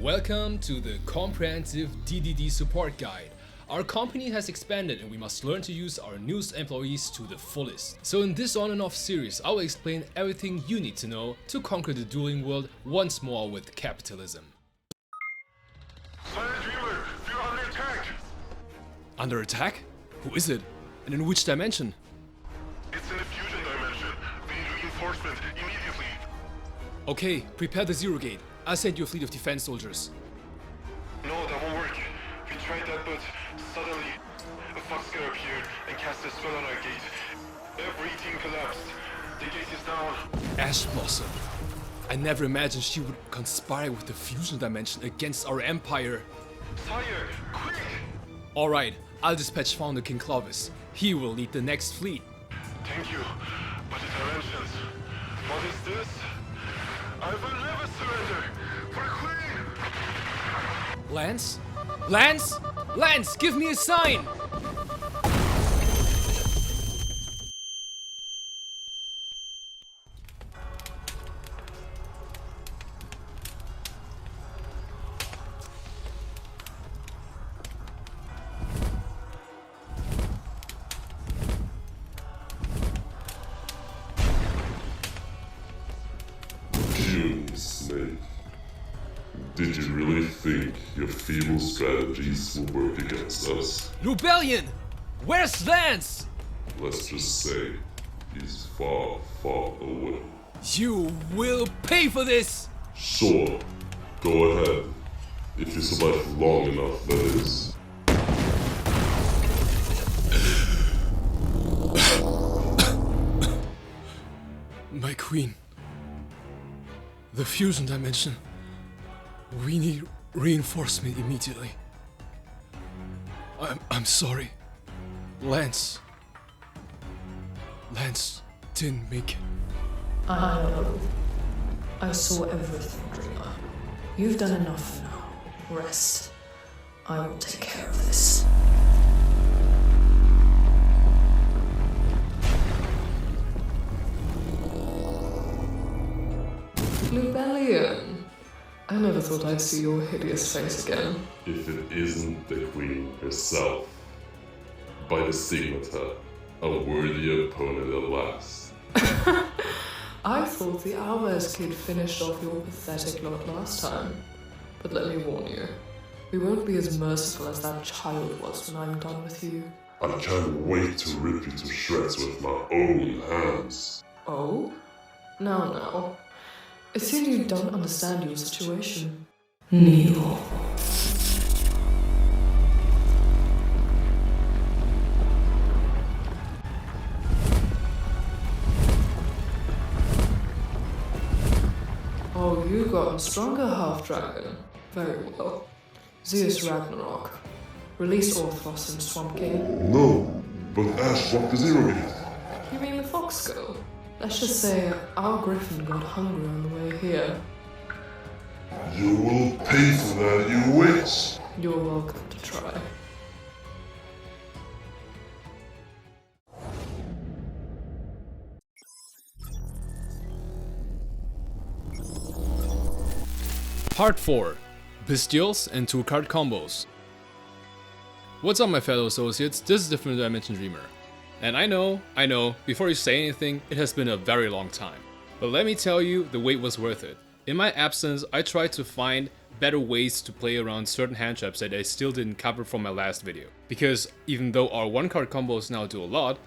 Welcome to the comprehensive DDD support guide. Our company has expanded and we must learn to use our newest employees to the fullest. So in this on and off series, I will explain everything you need to know to conquer the dueling world once more with capitalism. DDDreamer, you're under attack! Under attack? Who is it? And in which dimension? It's in the fusion dimension. We need reinforcement immediately. Okay, prepare the Zero Gate. I'll send you a fleet of defense soldiers. No, that won't work. We tried that, but suddenly a Foxcar appeared and cast a spell on our gate. Every team collapsed. The gate is down. Ash Blossom. I never imagined she would conspire with the fusion dimension against our empire. Sire, quick! Alright, I'll dispatch Founder King Clovis. He will lead the next fleet. Thank you, but the dimensions. What is this? I will never surrender! For Queen! Lance? Lance? Lance, give me a sign! Snake. Did you really think your feeble strategies will work against us? Lubellion! Where's Lance? Let's just say he's far, far away. You will pay for this! Sure, go ahead. If you survive long enough, that is. My queen. The fusion dimension. We need reinforcement immediately. I'm sorry. Lance didn't make it. I know. I saw everything, Dreamer. You've done enough now. Rest. I will take care of this. Lubellion. I never thought I'd see your hideous face again. If it isn't the Queen herself, by the Sigmata, a worthy opponent at last. I thought the Alvarez kid finished off your pathetic lot last time. But let me warn you, we won't be as merciful as that child was when I'm done with you. I can't wait to rip you to shreds with my own hands. Oh? Now. It seems you don't understand your situation. Kneel. Oh, you've gotten stronger, half-dragon. Very well. Zeus Ragnarok. Release Orthros and Swamp King. No, but Ash walked the Zero Gate. You mean the Fox Girl? Let's just say our Griffin got hungry on the way here. You will pay for that, you witch! You're welcome to try. Part 4. Bystials and 2-card combos. What's up my fellow associates, this is the Different Dimension Dreamer. And I know, before you say anything, it has been a very long time. But let me tell you, the wait was worth it. In my absence, I tried to find better ways to play around certain hand traps that I still didn't cover from my last video. Because even though our 1-card combos now do a lot,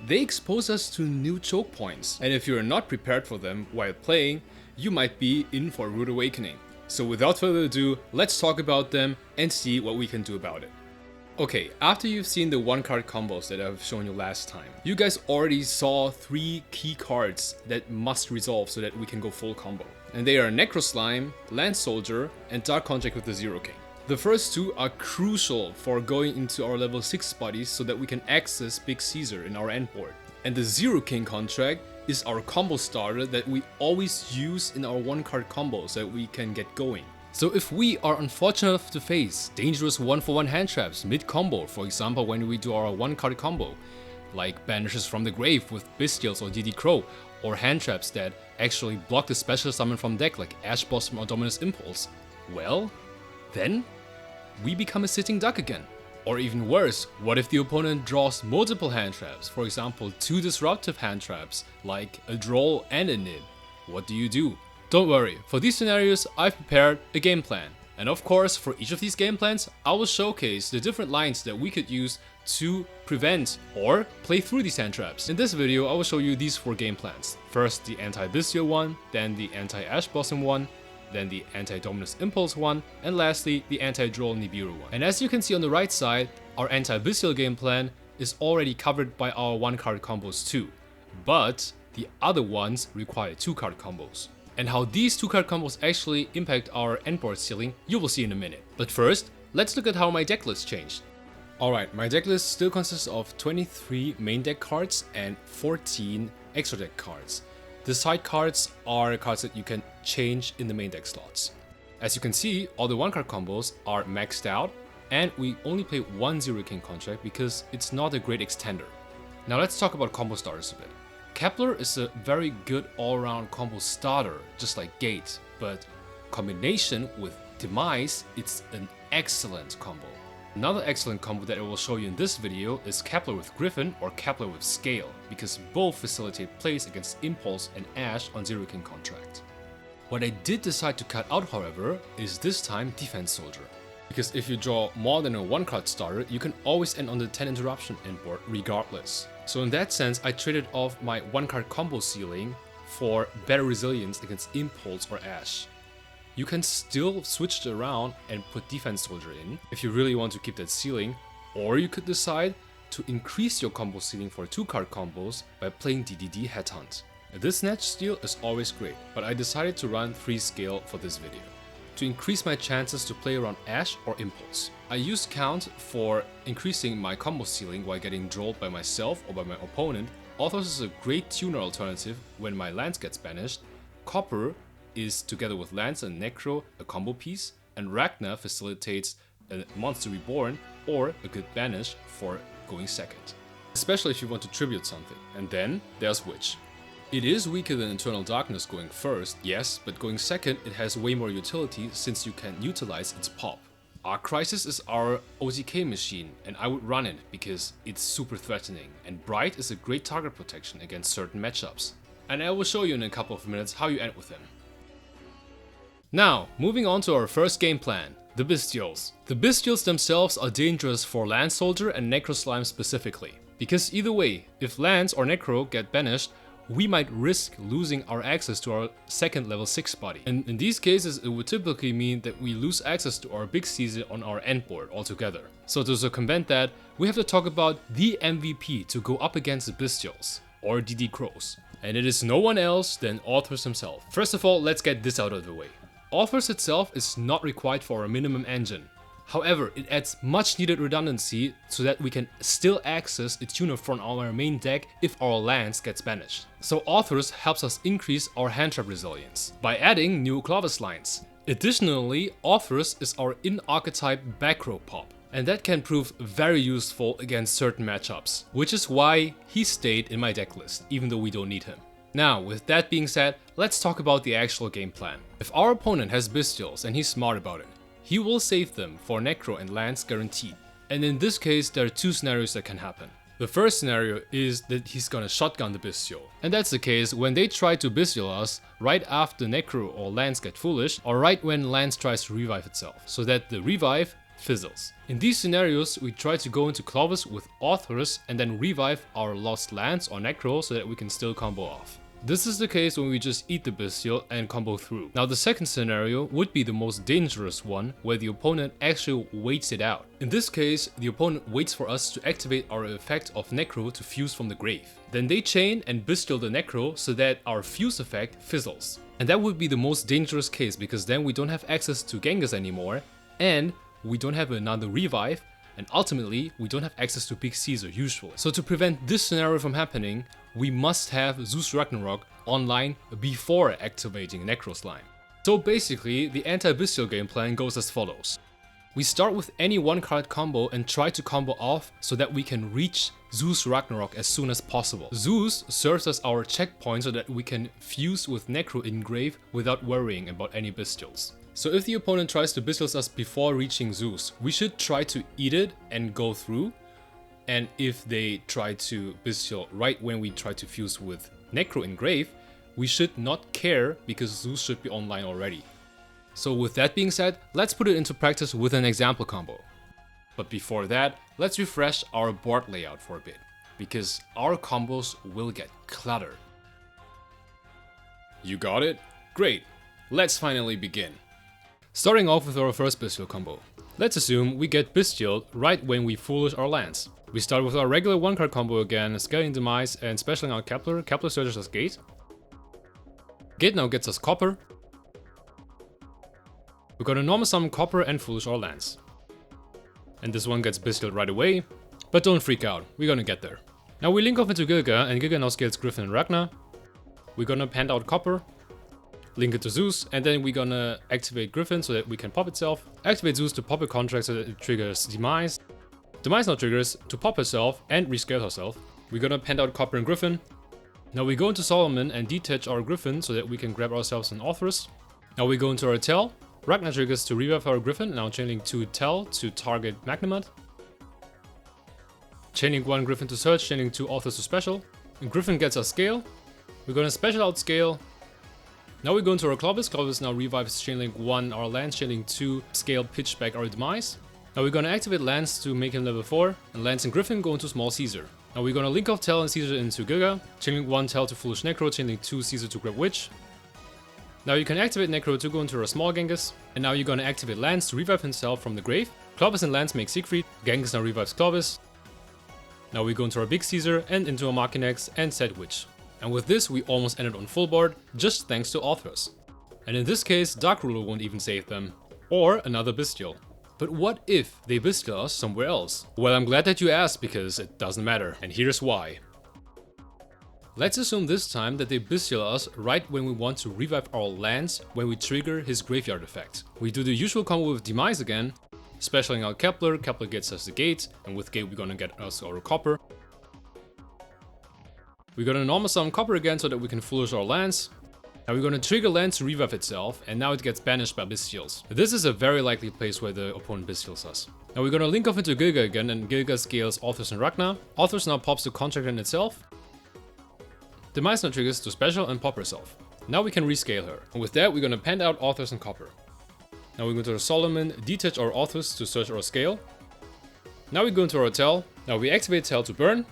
they expose us to new choke points. And if you're not prepared for them while playing, you might be in for a rude awakening. So without further ado, let's talk about them and see what we can do about it. Okay, after you've seen the 1-card combos that I've shown you last time, you guys already saw 3 key cards that must resolve so that we can go full combo. And they are Necro Slime, Land Soldier, and Dark Contract with the Zero King. The first 2 are crucial for going into our level 6 bodies so that we can access Big Caesar in our end board. And the Zero King contract is our combo starter that we always use in our 1-card combos so that we can get going. So if we are unfortunate enough to face dangerous 1-for-1 hand traps mid-combo, for example when we do our 1-card combo, like Banishes from the Grave with Bystials or DD Crow, or hand traps that actually block the special summon from deck like Ash Blossom or Dominus Impulse, well, then we become a sitting duck again. Or even worse, what if the opponent draws multiple hand traps, for example 2 disruptive hand traps, like a Droll and a Nib? What do? Don't worry, for these scenarios I've prepared a game plan. And of course, for each of these game plans, I will showcase the different lines that we could use to prevent or play through these hand traps. In this video, I will show you these 4 game plans. First, the anti-Bystial one, then the anti-Ash Blossom one, then the anti-Dominus Impulse one, and lastly, the anti-Droll Nib one. And as you can see on the right side, our anti-Bystial game plan is already covered by our 1-card combos too. But the other ones require 2-card combos. And how these 2-card combos actually impact our endboard ceiling, you will see in a minute. But first, let's look at how my deck list changed. Alright, my deck list still consists of 23 main deck cards and 14 extra deck cards. The side cards are cards that you can change in the main deck slots. As you can see, all the 1-card combos are maxed out, and we only play 1 Zero King contract because it's not a great extender. Now let's talk about combo starters a bit. Kepler is a very good all-around combo starter, just like Gate, but combination with Demise, it's an excellent combo. Another excellent combo that I will show you in this video is Kepler with Gryphon or Kepler with Scale, because both facilitate plays against Impulse and Ash on Zero King contract. What I did decide to cut out, however, is this time Defense Soldier. Because if you draw more than a 1-card starter, you can always end on the 10 interruption endboard regardless. So in that sense, I traded off my 1-card combo ceiling for better resilience against Impulse or Ash. You can still switch it around and put Defense Soldier in if you really want to keep that ceiling, or you could decide to increase your combo ceiling for 2-card combos by playing DDD Headhunt. This snatch steal is always great, but I decided to run 3 scale for this video to increase my chances to play around Ash or Impulse. I used Count for increasing my combo ceiling while getting drolled by myself or by my opponent. Authors is a great tuner alternative when my lands gets banished. Copper is, together with Lance and Necro, a combo piece, and Ragna facilitates a monster reborn or a good banish for going second, especially if you want to tribute something. And then there's Witch. It is weaker than Eternal Darkness going first, yes, but going second it has way more utility since you can utilize its pop. Arc Crisis is our OCG machine, and I would run it because it's super threatening, and Bright is a great target protection against certain matchups. And I will show you in a couple of minutes how you end with him. Now, moving on to our first game plan, the Bystials. The Bystials themselves are dangerous for Land Soldier and Necro Slime specifically, because either way, if Lance or Necro get banished, we might risk losing our access to our second level 6 body. And in these cases, it would typically mean that we lose access to our big Caesar on our endboard altogether. So to circumvent that, we have to talk about the MVP to go up against the Bystials, or DD Crows. And it is no one else than Authors himself. First of all, let's get this out of the way. Authors itself is not required for our minimum engine. However, it adds much needed redundancy so that we can still access a tuner from our main deck if our lands gets banished. So Authors helps us increase our hand trap resilience by adding new Clovis lines. Additionally, Authors is our in-archetype back row pop, and that can prove very useful against certain matchups, which is why he stayed in my deck list, even though we don't need him. Now, with that being said, let's talk about the actual game plan. If our opponent has Bystials and he's smart about it, he will save them for Necro and Lance guaranteed. And in this case, there are 2 scenarios that can happen. The first scenario is that he's gonna shotgun the Bystial. And that's the case when they try to Bystial us right after Necro or Lance get foolish, or right when Lance tries to revive itself, so that the revive fizzles. In these scenarios, we try to go into Clovis with Authors and then revive our lost Lance or Necro so that we can still combo off. This is the case when we just eat the Bystial and combo through. Now the second scenario would be the most dangerous one, where the opponent actually waits it out. In this case, the opponent waits for us to activate our effect of Necro to fuse from the grave. Then they chain and Bystial the Necro so that our fuse effect fizzles. And that would be the most dangerous case, because then we don't have access to Genghis anymore, and we don't have another revive, and ultimately we don't have access to Big Caesar usually. So to prevent this scenario from happening, we must have Zeus Ragnarok online before activating Necro Slime. So basically, the anti-Bystial game plan goes as follows. We start with any 1-card combo and try to combo off so that we can reach Zeus Ragnarok as soon as possible. Zeus serves as our checkpoint so that we can fuse with Necro in grave without worrying about any Bystials. So if the opponent tries to Bystial us before reaching Zeus, we should try to eat it and go through. And if they try to Bystial right when we try to fuse with Necro in Grave, we should not care because Zeus should be online already. So with that being said, let's put it into practice with an example combo. But before that, let's refresh our board layout for a bit, because our combos will get cluttered. You got it? Great! Let's finally begin. Starting off with our first Bystial combo. Let's assume we get Bystial right when we foolish our lands. We start with our regular 1-card combo again, scaling Demise and specialing out Kepler. Kepler searches us Gate. Gate now gets us Copper. We're gonna normal summon Copper and foolish our lands. And this one gets Bystial right away, but don't freak out, we're gonna get there. Now we link off into Gilga, and Gilga now scales Gryphon and Ragna. We're gonna hand out Copper, link it to Zeus, and then we're gonna activate Gryphon so that we can pop itself. Activate Zeus to pop a contract so that it triggers Demise. Demise now triggers to pop herself and rescale herself. We're gonna hand out Copper and Gryphon. Now we go into Solomon and detach our Gryphon so that we can grab ourselves an Authoress. Now we go into our Tell. Ragna triggers to revive our Gryphon, now chaining 2 Tell to target Magnamut. Chaining 1 Gryphon to search, chaining 2 Authors to special. And Gryphon gets our Scale. We're gonna special out Scale. Now we go into our Clovis. Clovis now revives chaining 1 our lands, chaining 2 Scale, pitch back our Demise. Now we're gonna activate Lance to make him level 4, and Lance and Gryphon go into Small Caesar. Now we're gonna link off Tell and Caesar into Gilga, chaining 1 Tell to Foolish Necro, chaining 2 Caesar to grab Witch. Now you can activate Necro to go into a small Genghis, and now you're gonna activate Lance to revive himself from the grave. Clovis and Lance make Siegfried, Genghis now revives Clovis. Now we go into our Big Caesar and into our Machinex and set Witch. And with this we almost ended on full board, just thanks to Authors. And in this case, Dark Ruler won't even save them. Or another Bystial. But what if they Bystial us somewhere else? Well, I'm glad that you asked, because it doesn't matter, and here's why. Let's assume this time that they Bystial us right when we want to revive our lands when we trigger his graveyard effect. We do the usual combo with Demise again, specialing out Kepler. Kepler gets us the Gate, and with Gate we're gonna get us our Copper. We're gonna normal summon Copper again so that we can foolish our lands. Now we're gonna trigger land to revive itself, and now it gets banished by Bystials. This is a very likely place where the opponent Bystials us. Now we're gonna link off into Gilga again, and Gilga scales Authors and Ragna. Authors now pops the contract in itself. Demise now triggers to special and pop herself. Now we can rescale her. And with that we're gonna hand out Authors and Copper. Now we go to our Solomon, detach our Authors to search our scale. Now we go into our Tell. Now we activate Tell to burn.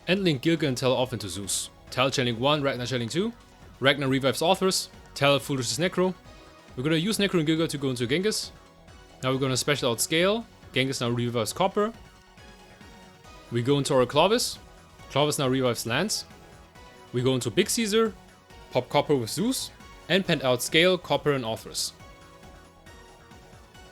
And link Gilga and Tell off into Zeus. Tell chaining 1, Ragna chaining 2. Ragna revives Authors. Tell foolishes Necro. We're gonna use Necro and Gilga to go into Genghis. Now we're gonna special out Scale. Genghis now revives Copper. We go into our Clovis. Clovis now revives Lance. We go into Big Caesar, pop Copper with Zeus, and pen out Scale, Copper, and Authors.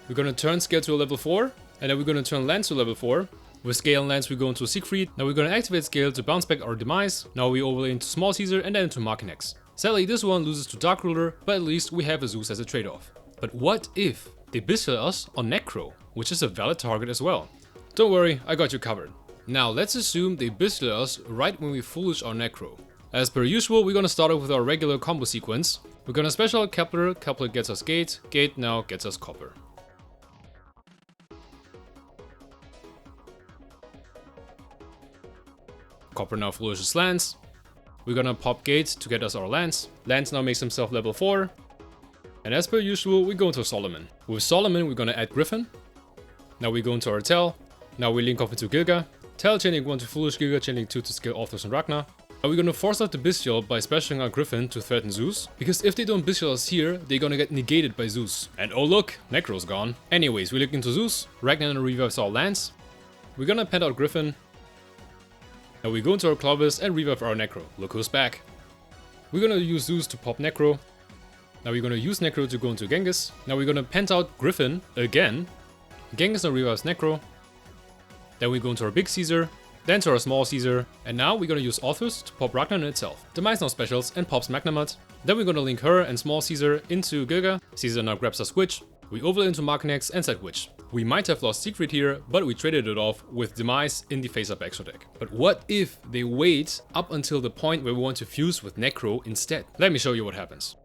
We're gonna turn Scale to a level 4, and then we're gonna turn Lance to level 4. With Scale and Lance we go into Siegfried. Now we're gonna activate Scale to bounce back our Demise. Now we overlay into Small Caesar and then into Machinex. Sadly this one loses to Dark Ruler, but at least we have a Zeus as a trade-off. But what if they Bystial us on Necro, which is a valid target as well? Don't worry, I got you covered. Now let's assume they Bystial us right when we foolish our Necro. As per usual, we're gonna start off with our regular combo sequence. We're gonna special out Kepler. Kepler gets us Gate. Gate now gets us Copper. Copper now foolishes Lance. We're gonna pop Gate to get us our Lance. Lance now makes himself level 4. And as per usual, we go into Solomon. With Solomon, we're gonna add Gryphon. Now we go into our Tell. Now we link off into Gilga. Tell chaining 1 to foolish Gilga, chaining 2 to scale Authors and Ragna. Now we're gonna force out the Bystial by specialing out Gryphon to threaten Zeus, because if they don't Bystial us here, they're gonna get negated by Zeus. And oh look, Necro's gone. Anyways, we look into Zeus, Ragna revives our lands. We're gonna pen out Gryphon. Now we go into our Clovis and revive our Necro. Look who's back. We're gonna use Zeus to pop Necro. Now we're gonna use Necro to go into Genghis. Now we're gonna pen out Gryphon again. Genghis now revives Necro. Then we go into our Big Caesar. Then to our Small Caesar, and now we're gonna use Authors to pop Ragna in itself. Demise now specials and pops Magnamut. Then we're gonna link her and Small Caesar into Gilga. Caesar now grabs us Witch. We overlay into Machinex and set Witch. We might have lost Siegfried here, but we traded it off with Demise in the face-up extra deck. But what if they wait up until the point where we want to fuse with Necro instead? Let me show you what happens.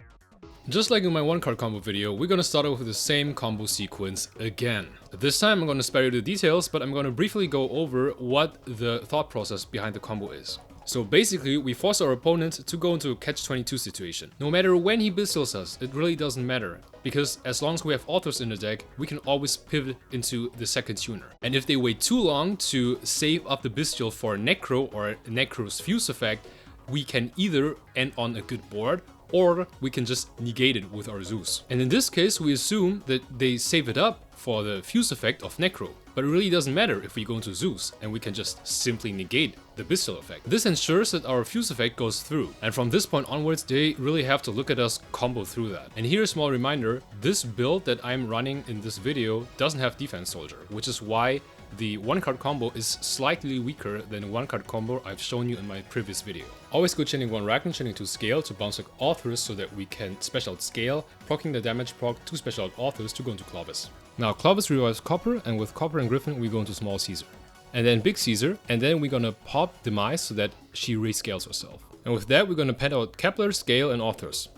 Just like in my one card combo video, we're gonna start off with the same combo sequence again. This time I'm gonna spare you the details, but I'm gonna briefly go over what the thought process behind the combo is. So basically, we force our opponent to go into a catch-22 situation. No matter when he Bystials us, it really doesn't matter, because as long as we have authors in the deck, we can always pivot into the second tuner. And if they wait too long to save up the Bystial for Necro or Necro's fuse effect, we can either end on a good board, or we can just negate it with our Zeus. And in this case, we assume that they save it up for the fuse effect of Necro. But it really doesn't matter if we go into Zeus, and we can just simply negate the Bystial effect. This ensures that our fuse effect goes through, and from this point onwards, they really have to look at us combo through that. And here's a small reminder, this build that I'm running in this video doesn't have Defense Soldier, which is why the one card combo is slightly weaker than the one card combo I've shown you in my previous video. Always go chaining 1 Ragna, chaining 2 Scale to bounce back authors so that we can special out Scale, proccing the damage proc 2 special out authors to go into Clovis. Now Clovis revives Copper, and with Copper and Gryphon we go into Small Caesar. And then Big Caesar, and then we're gonna pop Demise so that she rescales herself. And with that we're gonna pen out Kepler, Scale and authors.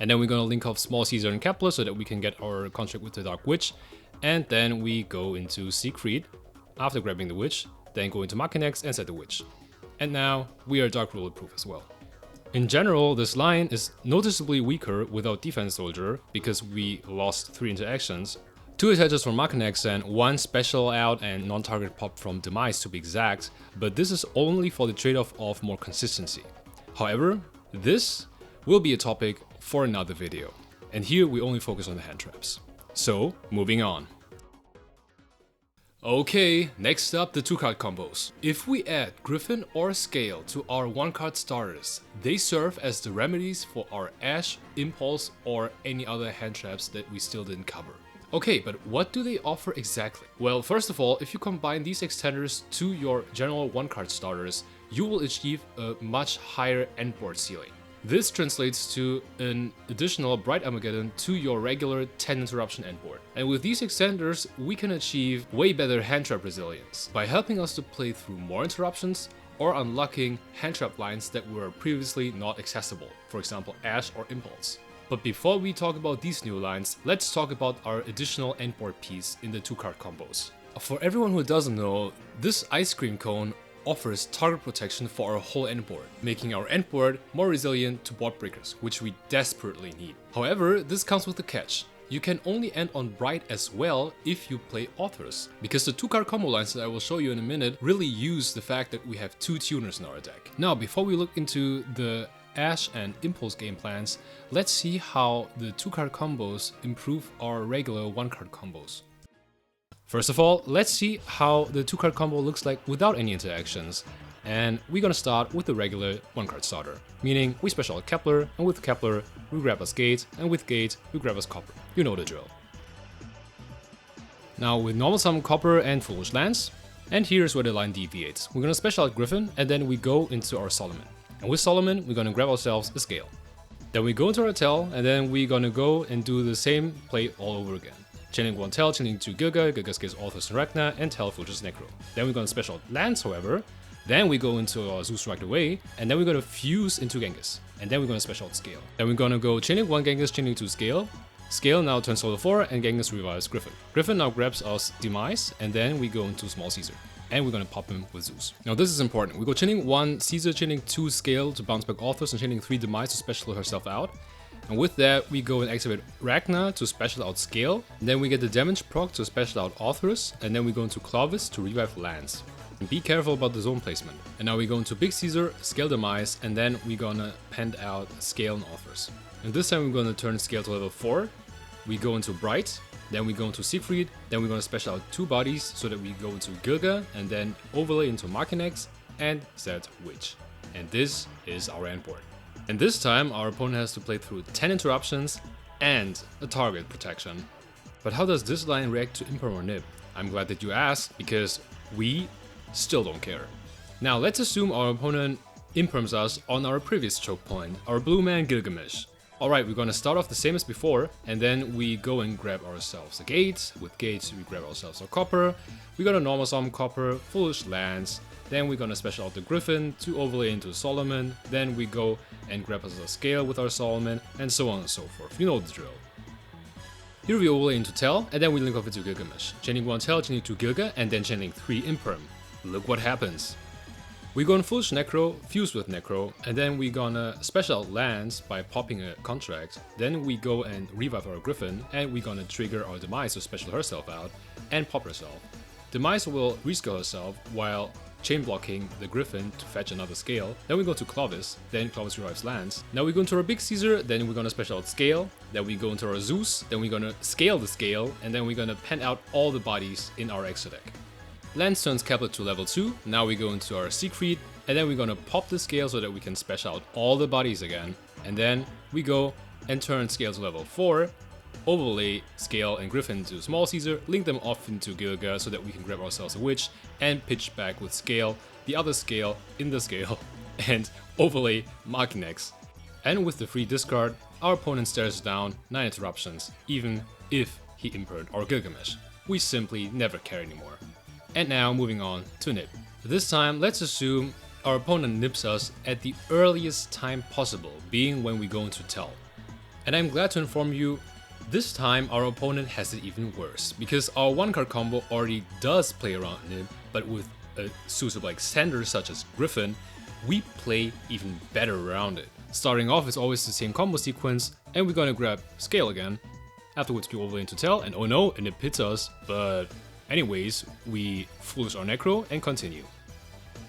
And then we're gonna link off Small Caesar and Kepler so that we can get our contract with the Dark Witch. And then we go into Siegfried after grabbing the Witch, then go into Machinex and set the Witch. And now we are Dark Ruler proof as well. In general, this line is noticeably weaker without Defense Soldier because we lost 3 interactions. 2 attaches from Machinex and 1 special out and non-target pop from Demise to be exact, but this is only for the trade-off of more consistency. However, this will be a topic for another video, and here we only focus on the hand traps. So, moving on. Okay, next up the 2-card combos. If we add Gryphon or Scale to our 1-card starters, they serve as the remedies for our Ash, Impulse or any other hand traps that we still didn't cover. Okay, but what do they offer exactly? Well, first of all, if you combine these extenders to your general 1-card starters, you will achieve a much higher endboard ceiling. This translates to an additional Bright Armageddon to your regular 10 interruption endboard. And with these extenders, we can achieve way better hand trap resilience by helping us to play through more interruptions or unlocking hand trap lines that were previously not accessible, for example Ash or Impulse. But before we talk about these new lines, let's talk about our additional endboard piece in the 2-card combos. For everyone who doesn't know, this ice cream cone offers target protection for our whole endboard, making our endboard more resilient to board breakers, which we desperately need. However, this comes with a catch. You can only end on Bright as well if you play authors, because the 2-card combo lines that I will show you in a minute really use the fact that we have 2 tuners in our deck. Now, before we look into the Ash and Impulse game plans, let's see how the 2-card combos improve our regular 1-card combos. First of all, let's see how the 2-card combo looks like without any interactions. And we're gonna start with the regular 1-card starter, meaning we special out Kepler, and with Kepler we grab us Gate, and with Gate we grab us Copper. You know the drill. Now with normal summon Copper and Foolish Lands, and here's where the line deviates. We're gonna special out Gryphon, and then we go into our Solomon. And with Solomon, we're gonna grab ourselves a Scale. Then we go into our Tell, and then we're gonna go and do the same play all over again. Chaining 1 Tell, chaining 2 Gilga, Gilga scales authors and Ragna, and Tell filters Necro. Then we're gonna special out lands, however. Then we go into our Zeus right away, and then we're gonna fuse into Genghis. And then we're gonna special out Scale. Then we're gonna go chaining 1 Genghis, chaining 2 Scale. Scale now turns solo 4, and Genghis revives Gryphon. Gryphon now grabs us Demise, and then we go into Small Caesar. And we're gonna pop him with Zeus. Now this is important. We go chaining 1 Caesar, chaining 2 Scale to bounce back authors, and chaining 3 Demise to special herself out. And with that, we go and activate Ragna to special out Scale. And then we get the damage proc to special out authors, and then we go into Clovis to revive lands. And be careful about the zone placement. And now we go into Big Caesar, Scale Demise, and then we're gonna pen out Scale and authors. And this time we're gonna turn Scale to level 4. We go into Bright, then we go into Siegfried, then we're gonna special out 2 bodies so that we go into Gilga, and then overlay into Machinex and set Witch. And this is our endboard. And this time our opponent has to play through 10 interruptions and a target protection. But how does this line react to Imperm or Nib? I'm glad that you asked, because we still don't care. Now let's assume our opponent Imperms us on our previous choke point, our blue man Gilgamesh. Alright, we're gonna start off the same as before, and then we go and grab ourselves a gate. With gates, we grab ourselves a copper. We're gonna normal summon copper, foolish lands. Then we're gonna special out the Gryphon to overlay into Solomon. Then we go and grab us a scale with our Solomon, and so on and so forth. You know the drill. Here we overlay into Tell, and then we link off into Gilgamesh. Chaining 1 Tell, chaining 2 Gilga, and then chaining 3 Imperm. Look what happens. We go on Foolish Necro, fuse with Necro, and then we gonna special out lands by popping a contract. Then we go and revive our Gryphon, and we gonna trigger our Demise to special herself out and pop herself. Demise will rescale herself while chain blocking the Gryphon to fetch another scale. Then we go to Clovis, then Clovis revives lands. Now we go into our Big Caesar, then we're gonna special out Scale. Then we go into our Zeus, then we're gonna scale the scale, and then we're gonna pen out all the bodies in our extra deck. Lands turns Kepler to level 2, now we go into our Siegfried, and then we're gonna pop the scale so that we can special out all the bodies again. And then we go and turn scale to level 4, overlay scale and Gryphon to Small Caesar, link them off into Gilga so that we can grab ourselves a witch, and pitch back with scale, the other scale in the scale, and overlay Markinex. And with the free discard, our opponent stares down 9 interruptions, even if he Imperned our Gilgamesh. We simply never care anymore. And now moving on to Nib. This time, let's assume our opponent nibs us at the earliest time possible, being when we go into Tell. And I'm glad to inform you, this time our opponent has it even worse, because our 1-card combo already does play around Nib, but with a suitable extender such as Gryphon, we play even better around it. Starting off is always the same combo sequence, and we're gonna grab Scale again. Afterwards we overlay into Tell, and oh no, and it hits us, but anyways, we foolish our Necro and continue.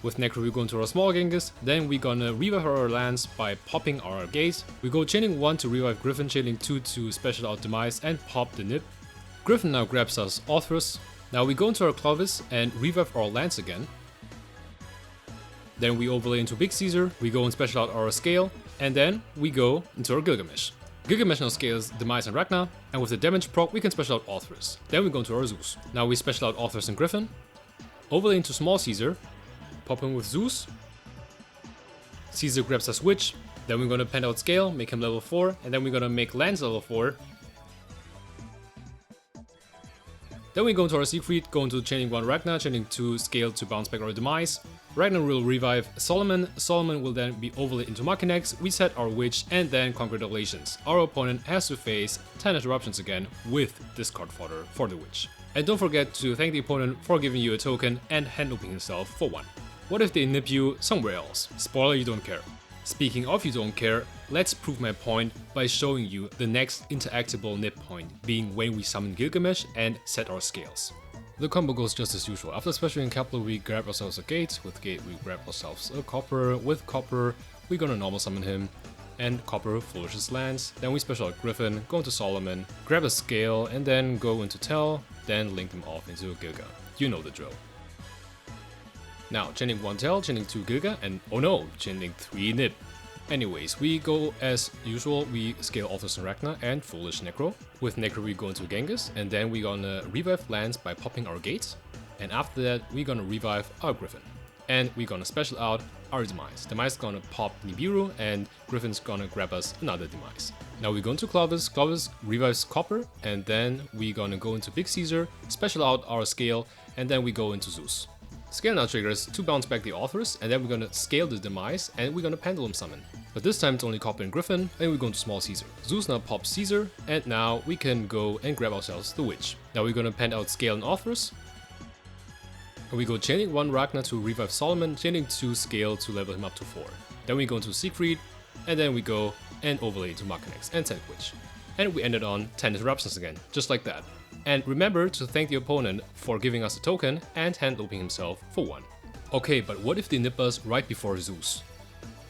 With Necro we go into our small Genghis, then we're gonna revive our lands by popping our gates. We go chaining 1 to revive Gryphon, chaining 2 to special out Demise and pop the Nib. Gryphon now grabs us Orthrus. Now we go into our Clovis and revive our lands again. Then we overlay into Big Caesar, we go and special out our Scale, and then we go into our Gilgamesh. Gilgamesh now scales Demise and Ragna, and with the damage proc we can special out Orthrus. Then we go into our Zeus. Now we special out Orthrus and Gryphon, overlay into Small Caesar, pop him with Zeus. Caesar grabs us Witch, then we're gonna pen out Scale, make him level 4, and then we're gonna make lands level 4. Then we go into our Siegfried, go into chaining 1 Ragna, chaining 2 Scale to bounce back our Demise. Ragnar will revive Solomon, Solomon will then be overlaid into Markinex, reset our Witch, and then congratulations, our opponent has to face 10 interruptions again with discard fodder for the Witch. And don't forget to thank the opponent for giving you a token and hand opening himself for 1. What if they nip you somewhere else? Spoiler, you don't care. Speaking of you don't care, let's prove my point by showing you the next interactable nip point, being when we summon Gilgamesh and set our scales. The combo goes just as usual. After specialing Kepler, we grab ourselves a gate. With gate, we grab ourselves a copper. With copper, we're gonna normal summon him. And copper foolishes lands. Then we special out Gryphon, go into Solomon, grab a scale, and then go into Tell, then link them off into Gilga. You know the drill. Now, chaining 1 Tell, chaining 2 Gilga, and oh no, chaining 3 Nib. Anyways, we go as usual, we scale Orthrus and Ragna and Foolish Necro. With Necro we go into Genghis, and then we gonna revive lands by popping our gates. And after that, we gonna revive our Gryphon. And we gonna special out our Demise. Demise is gonna pop Nibiru, and Gryphon's gonna grab us another Demise. Now we go into Clovis, Clovis revives Copper, and then we gonna go into Big Caesar, special out our Scale, and then we go into Zeus. Scale now triggers to bounce back the Orthrus, and then we're gonna scale the Demise, and we're gonna Pendulum Summon. But this time it's only Copper and Gryphon, and we go into Small Caesar. Zeus now pops Caesar, and now we can go and grab ourselves the Witch. Now we're gonna pen out Scale and Orthrus. And we go chaining 1 Ragna to revive Solomon, chaining 2 Scale to level him up to 4. Then we go into Siegfried, and then we go and overlay to Markinex and 10 Witch. And we ended on 10 interruptions again, just like that. And remember to thank the opponent for giving us a token and hand looping himself for 1. Okay, but what if they nip us right before Zeus?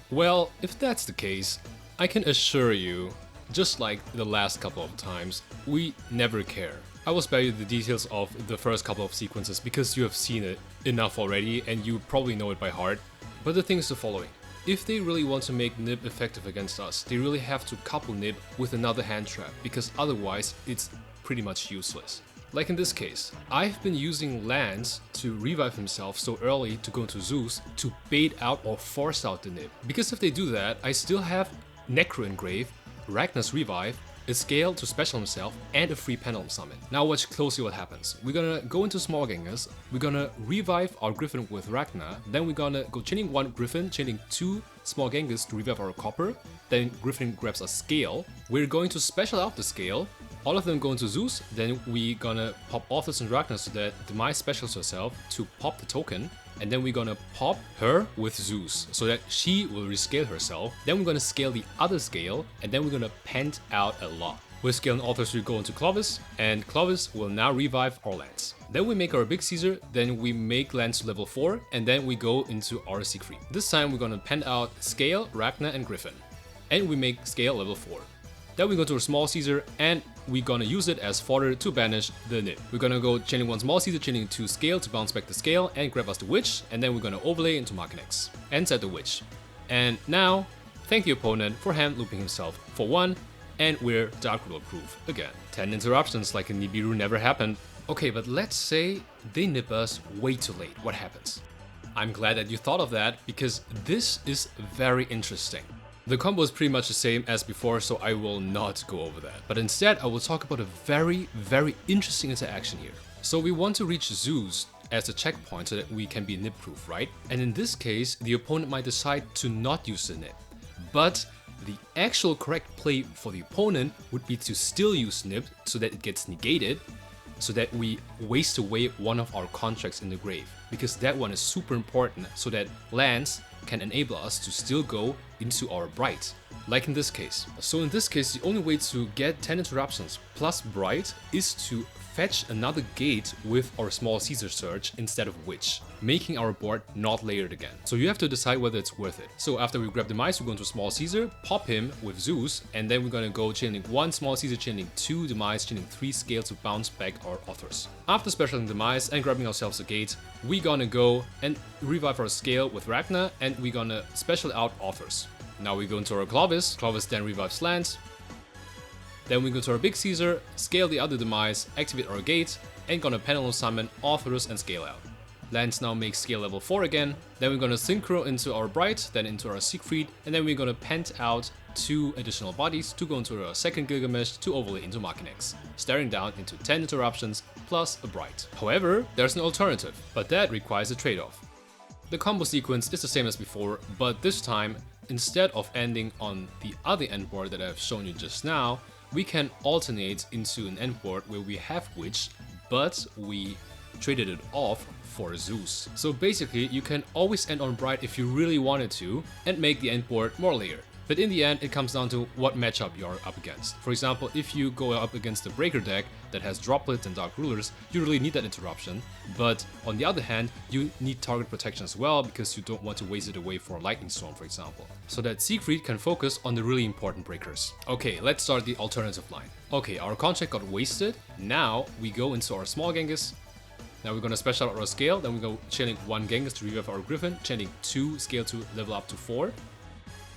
Well, if that's the case, I can assure you, just like the last couple of times, we never care. I will spare you the details of the first couple of sequences because you have seen it enough already and you probably know it by heart. But the thing is the following. If they really want to make Nib effective against us, they really have to couple Nib with another hand trap, because otherwise it's pretty much useless. Like in this case, I've been using lands to revive himself so early to go into Zeus to bait out or force out the Nib. Because if they do that, I still have Necro engrave, Ragna's Revive, a scale to special himself, and a free Pendulum Summon. Now watch closely what happens. We're gonna go into small Genghis, we're gonna revive our Gryphon with Ragna, then we're gonna go chaining 1 Gryphon, chaining 2 small Genghis to revive our Copper, then Gryphon grabs a scale, we're going to special out the scale, all of them go into Zeus, then we're gonna pop Authors and Ragna so that Demise specials herself to pop the token, and then we're gonna pop her with Zeus so that she will rescale herself. Then we're gonna scale the other scale, and then we're gonna pent out a lot. With scaling Authors, we go into Clovis, and Clovis will now revive our lands. Then we make our Big Caesar, then we make lands to level 4, and then we go into our Siegfried. This time we're gonna pent out Scale, Ragna, and Gryphon. And we make Scale level 4. Then we go to our Small Caesar, and we're gonna use it as fodder to banish the Nib. We're gonna go chaining 1 Small Caesar, chaining 2 Scale to bounce back the Scale and grab us the Witch, and then we're gonna overlay into Machinex and set the Witch. And now, thank the opponent for hand looping himself for 1, and we're Dark Ruler proof again. 10 interruptions like a Nibiru never happened. Okay, but let's say they nib us way too late. What happens? I'm glad that you thought of that, because this is very interesting. The combo is pretty much the same as before, so I will not go over that. But instead, I will talk about a very, very interesting interaction here. So we want to reach Zeus as a checkpoint so that we can be nib-proof, right? And in this case, the opponent might decide to not use the nib. But the actual correct play for the opponent would be to still use nib so that it gets negated, so that we waste away one of our contracts in the grave. Because that one is super important, so that lands can enable us to still go into our Bright, like in this case. So in this case, the only way to get 10 interruptions plus Bright is to fetch another gate with our Small Caesar Surge instead of Witch, making our board not layered again. So you have to decide whether it's worth it. So after we grab Demise, we go into Small Caesar, pop him with Zeus, and then we're gonna go chaining 1 Small Caesar, chaining 2 Demise, chaining 3 Scale to bounce back our Authors. After specialing Demise and grabbing ourselves a gate, we're gonna go and revive our Scale with Ragna, and we're gonna special out Authors. Now we go into our Clovis, Clovis then revives lands. Then we go to our Big Caesar, scale the other Demise, activate our gate, and gonna Pendulum Summon Authors and scale out. Lands now make scale level 4 again. Then we're gonna Synchro into our Bright, then into our Siegfried, and then we're gonna pent out 2 additional bodies to go into our second Gilgamesh to overlay into Machinex, staring down into 10 interruptions plus a Bright. However, there's an alternative, but that requires a trade-off. The combo sequence is the same as before, but this time, instead of ending on the other end board that I've shown you just now, we can alternate into an end board where we have Witch, but we traded it off for Zeus. So basically, you can always end on Bright if you really wanted to, and make the end board more layered. But in the end, it comes down to what matchup you're up against. For example, if you go up against a Breaker deck that has Droplets and Dark Rulers, you really need that interruption. But on the other hand, you need target protection as well, because you don't want to waste it away for Lightning Storm, for example. So that Siegfried can focus on the really important breakers. Okay, let's start the alternative line. Okay, our contract got wasted. Now we go into our small Genghis. Now we're gonna special out our scale, then we go chaining 1 Genghis to revive our Gryphon, chaining 2 scale to level up to 4.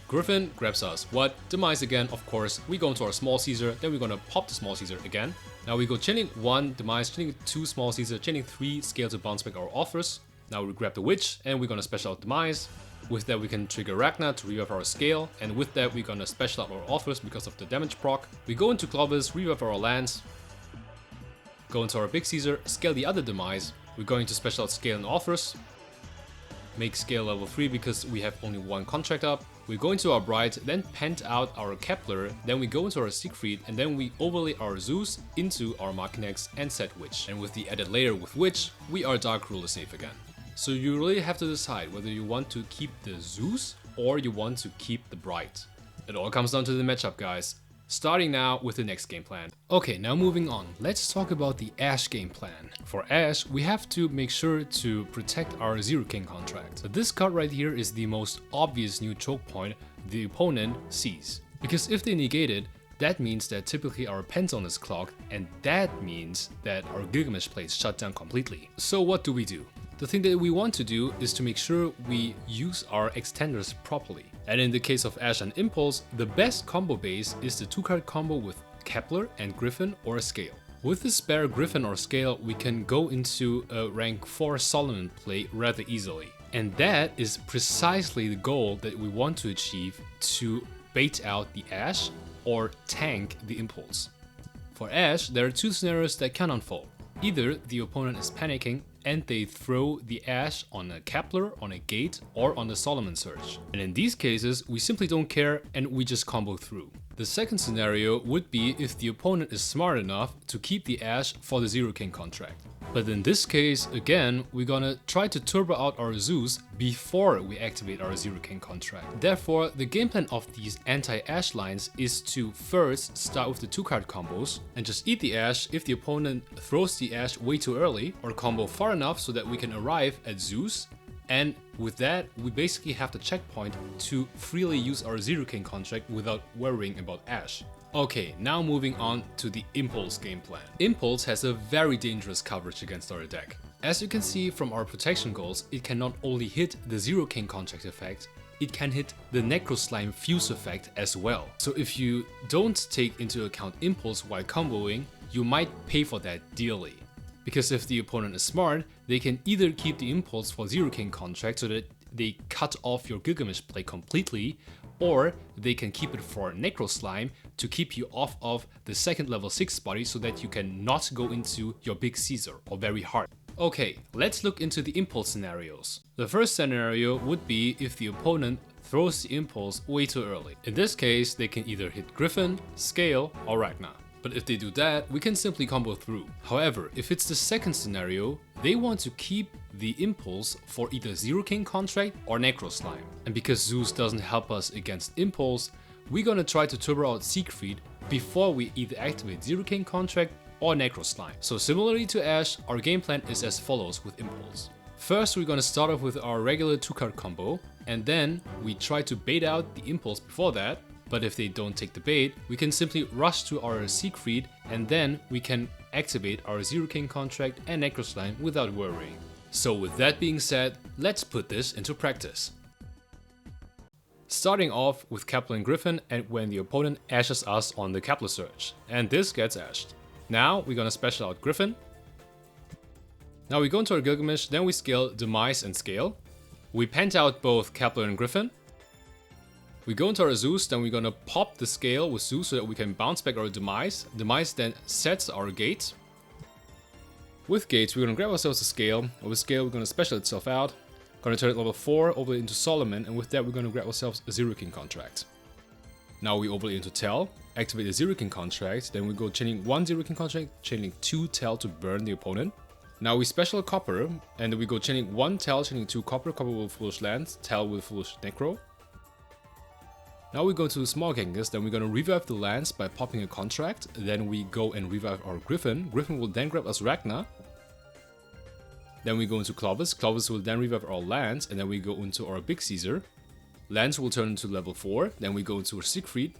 Gryphon grabs us. What? Demise again, of course. We go into our Small Caesar, then we're gonna pop the Small Caesar again. Now we go chaining 1 Demise, chaining 2 Small Caesar, chaining 3 scale to bounce back our Authors. Now we grab the Witch, and we're gonna special out Demise. With that we can trigger Ragna to revive our scale, and with that we're gonna special out our Authors because of the damage proc. We go into Clovis, revive our lands. Go into our Big Caesar, scale the other Demise. We're going to special out scale and Authors. Make scale level 3 because we have only 1 contract up. We go into our Bright, then pent out our Kepler, then we go into our Siegfried, and then we overlay our Zeus into our Machinex and set Witch. And with the added layer with Witch, we are Dark Ruler safe again. So you really have to decide whether you want to keep the Zeus or you want to keep the Bright. It all comes down to the matchup, guys. Starting now with the next game plan. Okay, now moving on, let's talk about the Ash game plan. For Ash, we have to make sure to protect our Zero King contract. But this card right here is the most obvious new choke point the opponent sees. Because if they negate it, that means that typically our Penton is clogged, and that means that our Gilgamesh play is shut down completely. So what do we do? The thing that we want to do is to make sure we use our extenders properly. And in the case of Ash and Impulse, the best combo base is the 2-card combo with Kepler and Gryphon or a Scale. With the spare Gryphon or Scale, we can go into a rank 4 Solomon play rather easily. And that is precisely the goal that we want to achieve to bait out the Ash or tank the impulse. For Ash, there are two scenarios that can unfold. Either the opponent is panicking and they throw the Ash on a Kepler, on a Gate, or on the Solomon Surge. And in these cases, we simply don't care and we just combo through. The second scenario would be if the opponent is smart enough to keep the Ash for the Zero King contract. But in this case, again, we're gonna try to turbo out our Zeus before we activate our Zero King contract. Therefore, the game plan of these anti-Ash lines is to first start with the 2-card combos and just eat the Ash if the opponent throws the Ash way too early, or combo far enough so that we can arrive at Zeus. And with that, we basically have the checkpoint to freely use our Zero King contract without worrying about Ash. Okay, now moving on to the Impulse game plan. Impulse has a very dangerous coverage against our deck. As you can see from our protection goals, it can not only hit the Zero King contract effect, it can hit the Necro Slime Fuse effect as well. So if you don't take into account Impulse while comboing, you might pay for that dearly. Because if the opponent is smart, they can either keep the Impulse for Zero King contract so that they cut off your Gilgamesh play completely, or they can keep it for Necro Slime to keep you off of the second level 6 body so that you can not go into your big Caesar or very hard. Okay, let's look into the Impulse scenarios. The first scenario would be if the opponent throws the Impulse way too early. In this case, they can either hit Gryphon, Scale, or Ragna. But if they do that, we can simply combo through. However, if it's the second scenario, they want to keep the Impulse for either Zero King contract or Necro Slime. And because Zeus doesn't help us against Impulse, we're gonna try to turbo out Siegfried before we either activate Zero King contract or Necro Slime. So similarly to Ash, our game plan is as follows with Impulse. First, we're gonna start off with our regular 2-card combo, and then we try to bait out the Impulse before that. But if they don't take the bait, we can simply rush to our Siegfried and then we can activate our Zero King contract and Necro Slime without worrying. So with that being said, let's put this into practice. Starting off with Kepler and Gryphon and when the opponent ashes us on the Kepler Surge. And this gets ashed. Now we're gonna special out Gryphon. Now we go into our Gilgamesh, then we scale Demise and Scale. We pent out both Kepler and Gryphon. We go into our Zeus, then we're gonna pop the Scale with Zeus so that we can bounce back our Demise. Demise then sets our Gate. With Gates, we're gonna grab ourselves a Scale. With Scale, we're gonna special itself out. Gonna turn it level 4 over into Solomon, and with that, we're gonna grab ourselves a Zero King contract. Now we overlay into Tel, activate the Zero King contract, then we go chaining 1 Zero King contract, chaining 2 Tel to burn the opponent. Now we special Copper, and then we go chaining 1 Tel, chaining 2 Copper, Copper with Foolish Lands, Tel with Foolish Necro. Now we go to Small Genghis, then we're gonna revive the lands by popping a contract, then we go and revive our Gryphon. Gryphon will then grab us Ragna. Then we go into Clovis. Clovis will then revive our lands, and then we go into our Big Caesar. Lands will turn into level 4, then we go into our Siegfried.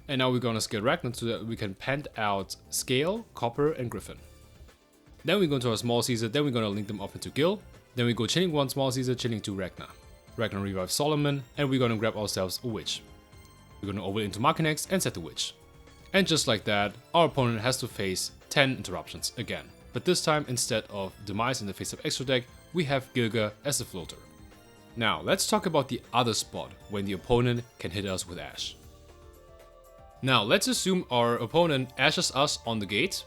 And now we're gonna scale Ragna so that we can pant out Scale, Copper, and Gryphon. Then we go into our Small Caesar, then we're gonna link them up into Gil. Then we go chaining 1 Small Caesar, chaining 2 Ragna. Ragna revive Solomon, and we're gonna grab ourselves a Witch. We're gonna overlay into Machinex and set the Witch. And just like that, our opponent has to face 10 interruptions again. But this time, instead of Demise in the face of extra deck, we have Gilga as the floater. Now, let's talk about the other spot when the opponent can hit us with Ash. Now, let's assume our opponent ashes us on the Gate.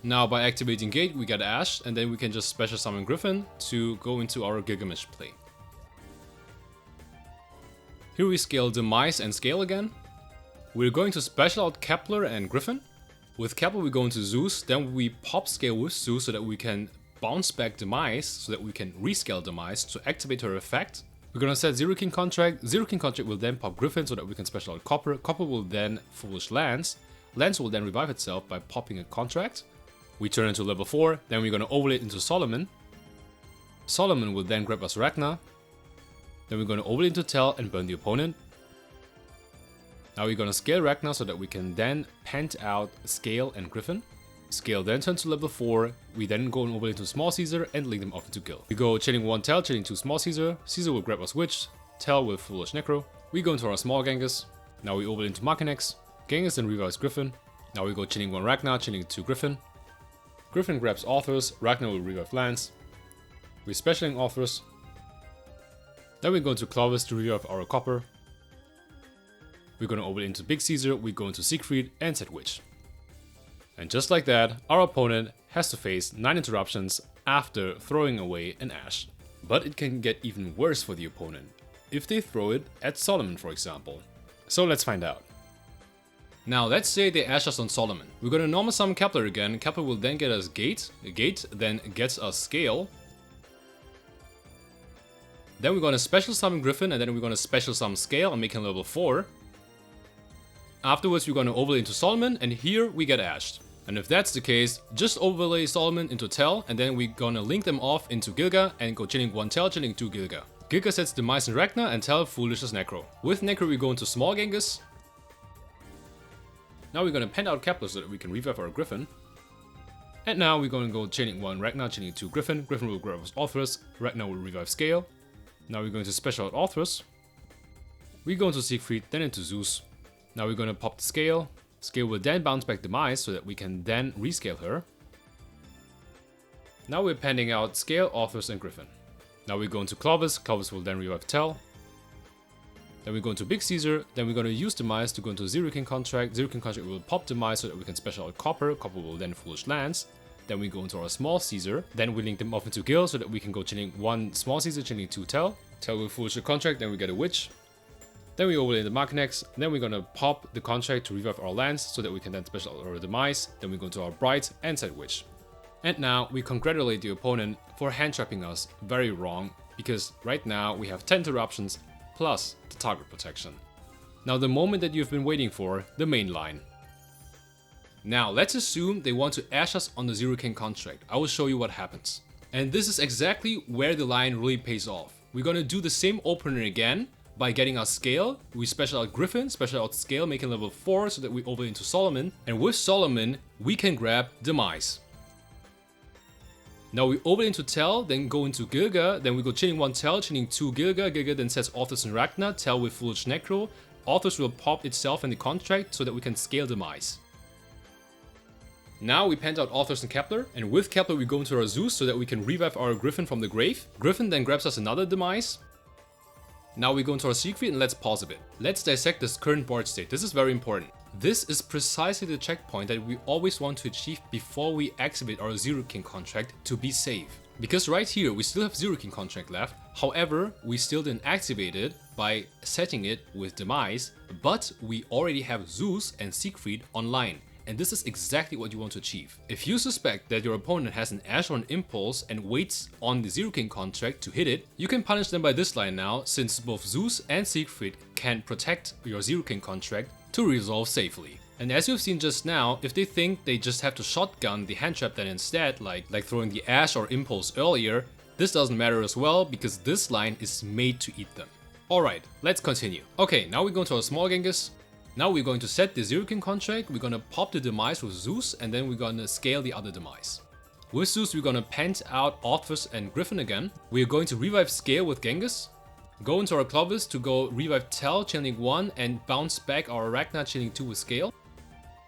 Now, by activating Gate, we get Ash, and then we can just special summon Gryphon to go into our Gilgamesh play. Here we scale Demise and Scale again. We're going to special out Kepler and Gryphon. With Kepler we go into Zeus, then we pop Scale with Zeus so that we can bounce back Demise, so that we can rescale Demise to activate her effect. We're gonna set Zero King contract. Zero King contract will then pop Gryphon so that we can special out Copper. Copper will then Foolish Lands. Lands will then revive itself by popping a contract. We turn into level 4, then we're gonna overlay it into Solomon. Solomon will then grab us Ragna. Then we're going to overlay into Tel and burn the opponent. Now we're going to scale Ragna so that we can then pant out Scale and Gryphon. Scale then turns to level 4. We then go and overlay into Small Caesar and link them off into Gil. We go chaining 1 Tel, chaining 2 Small Caesar. Caesar will grab us Witch. Tel with Foolish Necro. We go into our Small Genghis. Now we overlay into Machinex. Genghis then revives Gryphon. Now we go chaining 1 Ragna, chaining 2 Gryphon. Gryphon grabs Authors. Ragna will revive lands. We're specialing Authors. Then we go to Clovis to revive our Copper. We're going to overlay into Big Caesar, we go into Siegfried and set Witch. And just like that, our opponent has to face 9 interruptions after throwing away an Ash. But it can get even worse for the opponent, if they throw it at Solomon for example. So let's find out. Now let's say they Ash us on Solomon. We're gonna normal summon Kepler again, Kepler will then get us Gate, Gate then gets us Scale. Then we're gonna special summon Gryphon and then we're gonna special summon Scale and make him level 4. Afterwards we're gonna overlay into Solomon and here we get Ashed. And if that's the case, just overlay Solomon into Tell and then we're gonna link them off into Gilga and go chilling 1 Tell, chilling 2 Gilga. Gilga sets Demise and Ragna and Tell Foolish as Necro. With Necro we go into Small Genghis. Now we're gonna pen out Kepler so that we can revive our Gryphon. And now we're gonna go chaining 1 Ragna, chaining 2 Gryphon. Gryphon will grab us Orthrus, Ragna will revive Scale. Now we're going to special out Orthrus. We go into Siegfried, then into Zeus. Now we're gonna pop the Scale. Scale will then bounce back Demise so that we can then rescale her. Now we're pending out Scale, Orthrus and Gryphon. Now we go into Clovis, Clovis will then revive Tell. Then we go into Big Caesar, then we're going to use Demise to go into Zero King Contract. Zero King Contract will pop Demise so that we can special out Copper. Copper will then Foolish Lance. Then we go into our Small Caesar. Then we link them off into Gil so that we can go chilling 1 Small Caesar, chilling 2 Tell. Tell will Foolish the Contract, then we get a Witch. Then we overlay the Machinex, then we're gonna pop the Contract to revive our lands so that we can then special out our Demise. Then we go into our Bright and set Witch. And now we congratulate the opponent for hand trapping us very wrong, because right now we have 10 interruptions plus the target protection. Now the moment that you've been waiting for, the main line. Now let's assume they want to Ash us on the Zero King Contract. I will show you what happens. And this is exactly where the line really pays off. We're gonna do the same opener again, by getting our Scale. We special out Gryphon, special out Scale, making level 4 so that we overlay into Solomon. And with Solomon, we can grab Demise. Now we overlay into Tell, then go into Gilga, then we go chaining 1 Tell, chaining 2 Gilga. Gilga then sets Orthrus and Ragna, Tell with Foolish Necro. Orthrus will pop itself in the Contract so that we can scale Demise. Now we penned out Orthrus and Kepler, and with Kepler we go into our Zeus so that we can revive our Gryphon from the grave. Gryphon then grabs us another Demise. Now we go into our Siegfried and let's pause a bit. Let's dissect this current board state. This is very important. This is precisely the checkpoint that we always want to achieve before we activate our Zero King Contract to be safe. Because right here we still have Zero King Contract left, however we still didn't activate it by setting it with Demise, but we already have Zeus and Siegfried online. And this is exactly what you want to achieve. If you suspect that your opponent has an Ash or an Impulse and waits on the Zero King Contract to hit it, you can punish them by this line now, since both Zeus and Siegfried can protect your Zero King Contract to resolve safely. And as you've seen just now, if they think they just have to shotgun the hand trap then instead, like throwing the Ash or Impulse earlier, this doesn't matter as well because this line is made to eat them. Alright, let's continue. Okay, now we go into our Small Genghis. Now we're going to set the Zero King Contract, we're gonna pop the Demise with Zeus, and then we're gonna scale the other Demise. With Zeus we're gonna pent out Orthrus and Gryphon again. We're going to revive Scale with Genghis. Go into our Clovis to go revive Tell, chaining 1, and bounce back our Ragna, chaining 2 with Scale.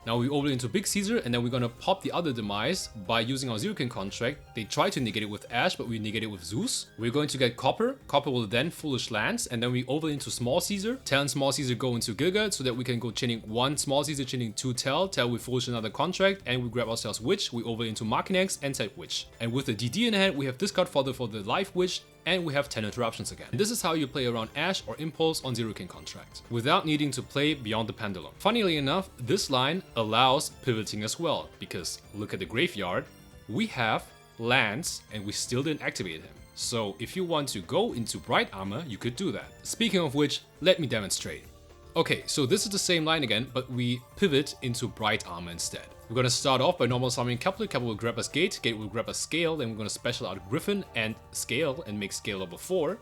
Now we overlay into Big Caesar, and then we're gonna pop the other Demise by using our Zero King Contract. They try to negate it with Ash, but we negate it with Zeus. We're going to get Copper. Copper will then Foolish Lance, and then we overlay into Small Caesar. Tell and Small Caesar go into Gilga, so that we can go chaining 1 Small Caesar, chaining 2 Tell. Tell we Foolish another Contract, and we grab ourselves Witch. We overlay into Machinex and set Witch. And with the DD in hand, we have discard fodder for the Life Witch, and we have 10 interruptions again. And this is how you play around Ash or Impulse on Zero King Contract, without needing to play beyond the pendulum. Funnily enough, this line allows pivoting as well, because look at the graveyard, we have lands and we still didn't activate him. So if you want to go into Bright Armor, you could do that. Speaking of which, let me demonstrate. Okay, so this is the same line again, but we pivot into Bright Armor instead. We're gonna start off by normal summoning Kepler. Kepler will grab us Gate, Gate will grab us Scale, then we're gonna special out Gryphon and Scale and make Scale level 4.